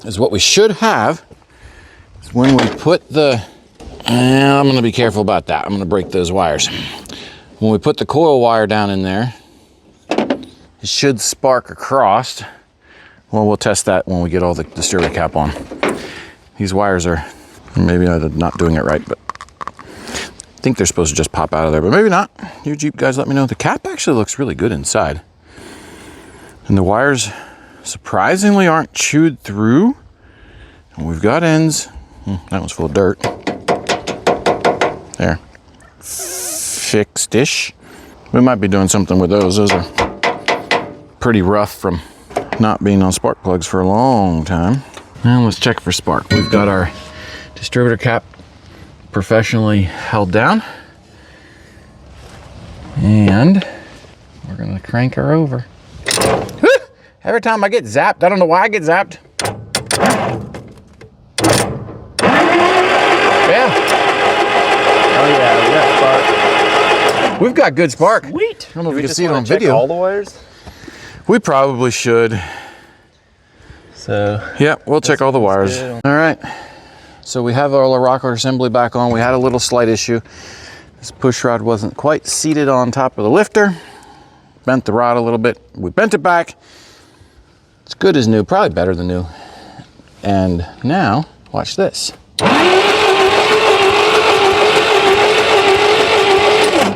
is what we should have is when we put the, and I'm gonna be careful about that. I'm gonna break those wires. When we put the coil wire down in there, it should spark across. Well, we'll test that when we get all the distributor cap on. These wires are, maybe I'm not doing it right, but I think they're supposed to just pop out of there, but maybe not. You Jeep guys let me know. The cap actually looks really good inside. And the wires surprisingly aren't chewed through. And we've got ends. That one's full of dirt. There. Fixed-ish. We might be doing something with those. Those are pretty rough from not being on spark plugs for a long time. Now let's check for spark. We've got our distributor cap professionally held down. And we're gonna crank her over. Woo! Every time I get zapped, I don't know why I get zapped. Yeah. Oh yeah, we got spark. We've got good spark. Sweet. I don't know if you can just see it wanna on check video. all the wires? We probably should. So yeah, we'll check all the wires. Good. All right. So we have our rocker assembly back on. We had a little slight issue. This push rod wasn't quite seated on top of the lifter. Bent the rod a little bit. We bent it back. It's good as new, probably better than new. And now, watch this.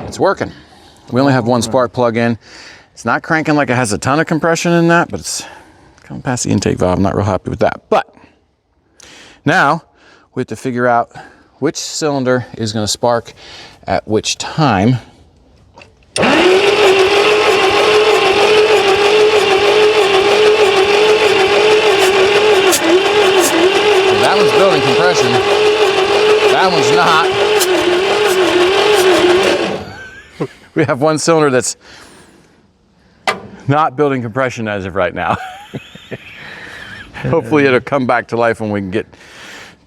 It's working. We only have one spark plug in. It's not cranking like it has a ton of compression in that, but it's coming past the intake valve. I'm not real happy with that. But now we have to figure out which cylinder is going to spark at which time. That one's building compression. That one's not. We have one cylinder that's not building compression as of right now. Hopefully it'll come back to life when we can get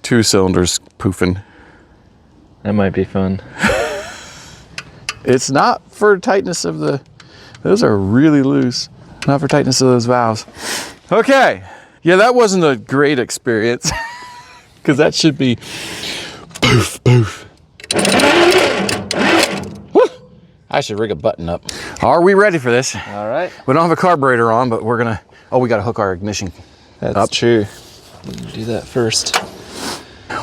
2 cylinders poofing. That might be fun. It's not for tightness of the, those are really loose. Not for tightness of those valves. Okay. Yeah, that wasn't a great experience. Because that should be poof, poof. Woo! I should rig a button up. Are we ready for this? All right. We don't have a carburetor on, but we're gonna, oh, we gotta hook our ignition That's up. true. Do that first.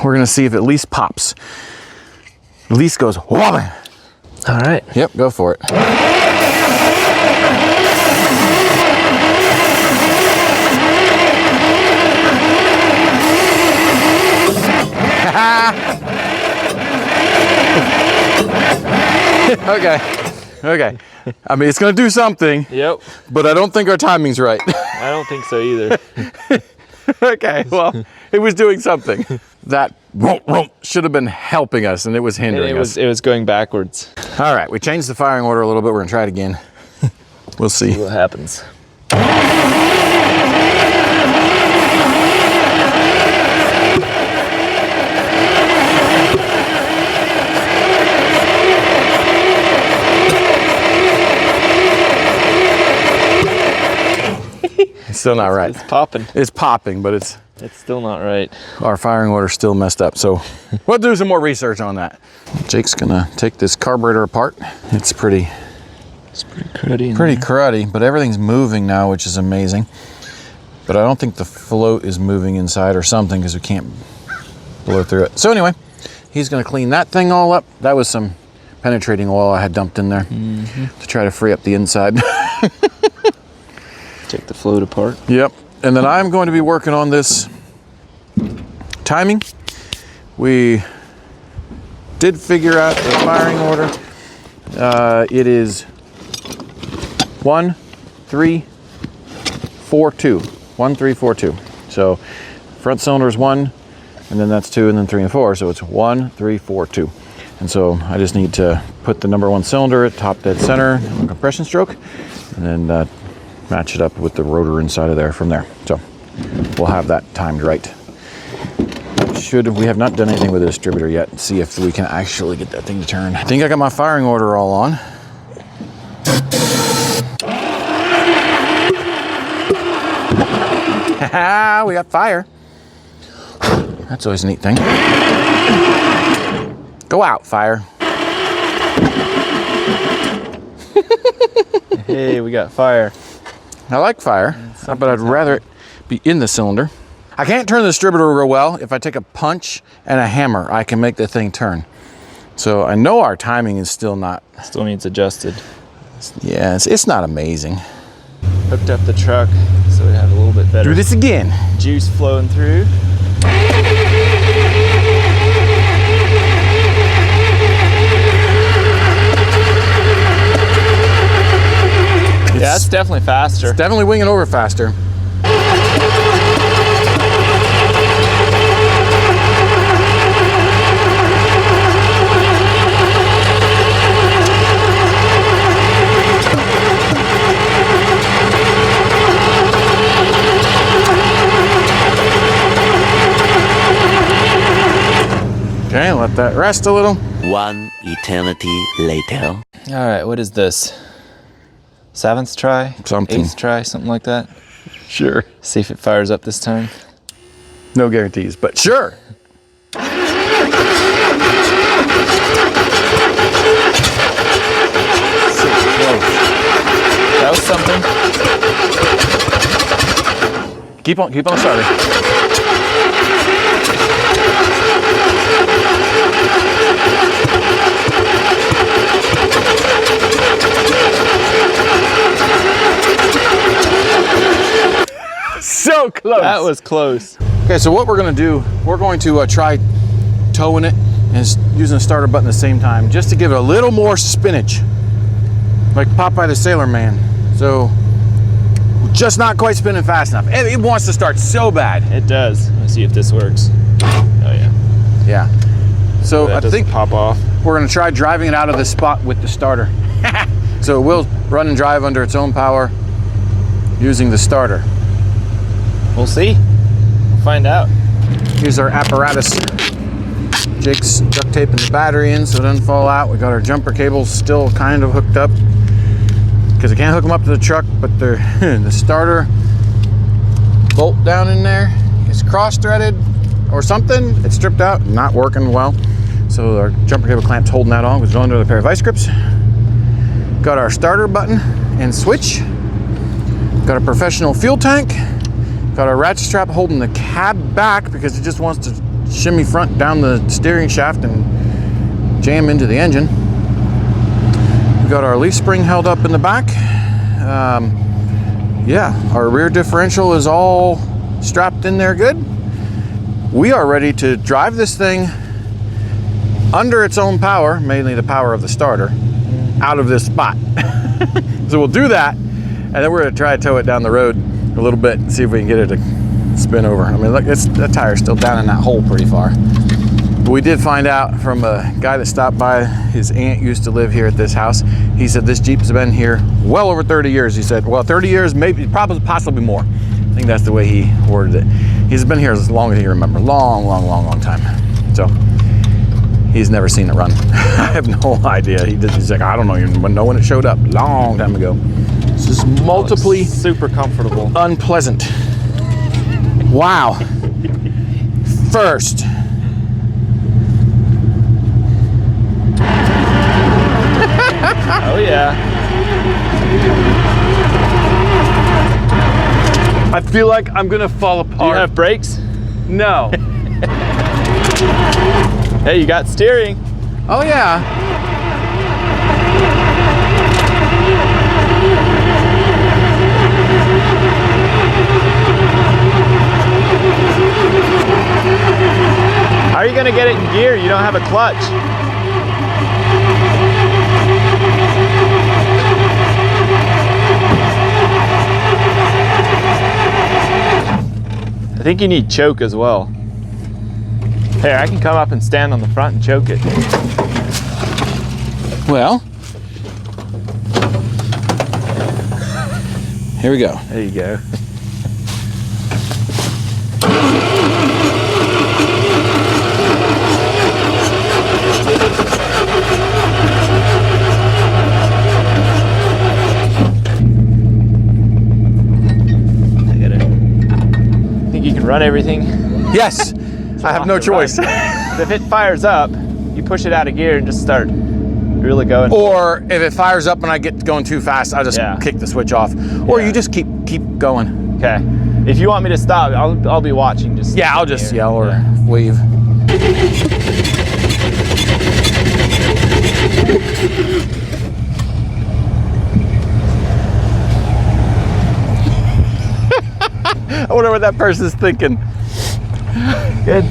We're gonna see if it at least pops. At least goes, whoa. All right. Yep, go for it. Okay. I mean, it's gonna do something. Yep. But I don't think our timing's right. I don't think so either. Okay, well, it was doing something. That should have been helping us, and it was hindering us. It was going backwards. All right, we changed the firing order a little bit. We're gonna try it again. We'll see. See what happens. It's still not right. It's popping. It's popping, but it's still not right. our firing order's still messed up. So we'll do some more research on that. Jake's gonna take this carburetor apart. It's pretty Cruddy. cruddy, but everything's moving now, which is amazing. But I don't think the float is moving inside or something because we can't blow through it. So anyway, he's gonna clean that thing all up. That was some penetrating oil I had dumped in there to try to free up the inside. Take the float apart. Yep. And then I'm going to be working on this timing. We did figure out the firing order. It is 1, 3, 4, 2. 1, 3, 4, 2. So front cylinder is 1, and then that's 2, and then 3 and 4. So it's 1, 3, 4, 2. And so I just need to put the number 1 cylinder at top dead center on compression stroke, and then match it up with the rotor inside of there from there. So we'll have that timed right. We have not done anything with the distributor yet. See if we can actually get that thing to turn. I think I got my firing order all on. We got fire. That's always a neat thing. Go out, fire. Hey, we got fire. I like fire, but I'd rather it be in the cylinder. I can't turn the distributor real well. If I take a punch and a hammer, I can make the thing turn. So I know our timing is still not. Still needs adjusted. Yeah, it's not amazing. Hooked up the truck so we have a little bit better Do this again. juice flowing through. Yeah, it's definitely faster. It's definitely winging over faster. Okay, let that rest a little. 1 eternity later. All right, what is this? 7th try? Something. 8th try, something like that. Sure. See if it fires up this time. No guarantees, but sure. That was something. Keep on starting. So close. That was close. Okay, so what we're gonna do, we're going to try towing it and using the starter button at the same time, just to give it a little more spinach, like Popeye the Sailor Man. So, just not quite spinning fast enough. It wants to start so bad. It does. Let's see if this works. Oh yeah. Yeah. So That I think pop off. we're gonna try driving it out of this spot with the starter. So it will run and drive under its own power using the starter. We'll see. We'll find out. Here's our apparatus. Jake's duct taping the battery in so it doesn't fall out. We got our jumper cables still kind of hooked up because I can't hook them up to the truck, but they're the starter bolt down in there is cross-threaded or something. It's stripped out, not working well. So our jumper cable clamp's holding that on because it's under the pair of vice grips. Got our starter button and switch. Got a professional fuel tank. Got our ratchet strap holding the cab back because it just wants to shimmy front down the steering shaft and jam into the engine. We got our leaf spring held up in the back. Yeah, our rear differential is all strapped in there good. We are ready to drive this thing under its own power, mainly the power of the starter, out of this spot. So we'll do that, and then we're gonna try to tow it down the road a little bit and see if we can get it to spin over. I mean, look, that tire's still down in that hole pretty far. But we did find out from a guy that stopped by, his aunt used to live here at this house. He said this Jeep has been here well over 30 years. He said, well, 30 years, maybe, probably, possibly more. I think that's the way he worded it. He's been here as long as he can remember. Long time. So he's never seen it run. I have no idea. He's like, I don't even know when it showed up. Long time ago. This is multiply super comfortable. Unpleasant. Wow. First. Oh yeah. I feel like I'm gonna fall apart. Do you have brakes? No. Hey, you got steering. Oh yeah. How are you gonna get it in gear? You don't have a clutch. I think you need choke as well. Here, I can come up and stand on the front and choke it. Well, here we go. There you go. Run everything. Yes, I have no choice. If it fires up, you push it out of gear and just start really going. Or if it fires up and I get going too fast, I'll just kick the switch off. Or you just keep going. Okay. If you want me to stop, I'll be watching. Just I'll just yell or wave. I wonder what that person's thinking. Good.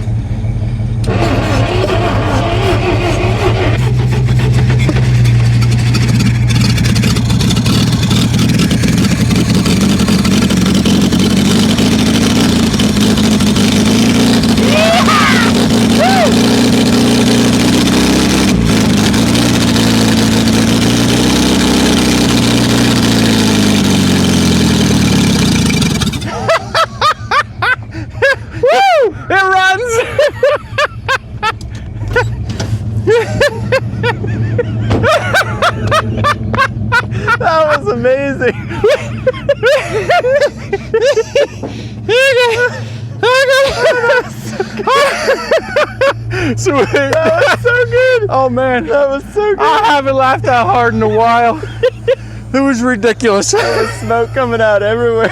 That was amazing. Sweet. That was so good. Oh man, that was so good. I haven't laughed that hard in a while. It was ridiculous. Smoke coming out everywhere.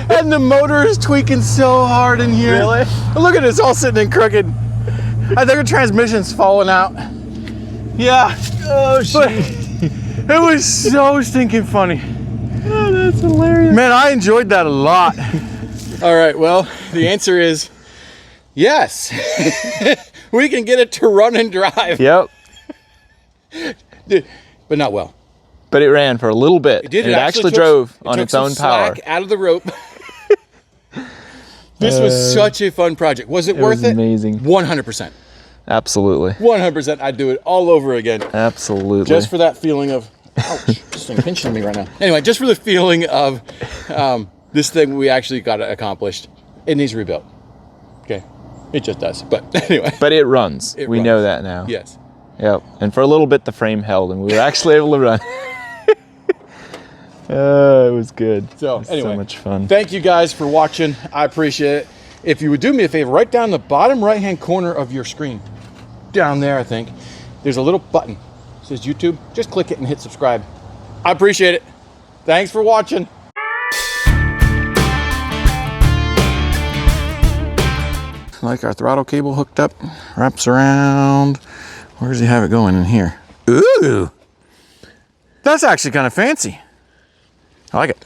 And the motor is tweaking so hard in here. Really? Look at this, all sitting in crooked. I think the transmission's falling out. Yeah. Oh, But shit. it was so stinking funny. Oh, that's hilarious. Man, I enjoyed that a lot. All right, well, the answer is yes. We can get it to run and drive. Yep. But not well. But it ran for a little bit. It did. And it actually took- drove it on took its some own power. slack out of the rope. This was such a fun project. Was it worth was it? amazing. 100%. Absolutely. 100%. I'd do it all over again. Absolutely. Just for that feeling of, ouch, this thing pinching me right now. Anyway, just for the feeling of this thing we actually got accomplished. It needs rebuilt. Okay. It just does. But anyway. But it runs. It we runs. know that now. Yes. Yep. And for a little bit, the frame held, and we were actually able to run. It was good. So It was anyway, so much fun. Thank you guys for watching. I appreciate it. If you would do me a favor, right down the bottom right-hand corner of your screen, down there, I think, there's a little button. It says YouTube. Just click it and hit subscribe. I appreciate it. Thanks for watching. Like our throttle cable hooked up, wraps around. Where does he have it going in here? Ooh, that's actually kind of fancy. I like it.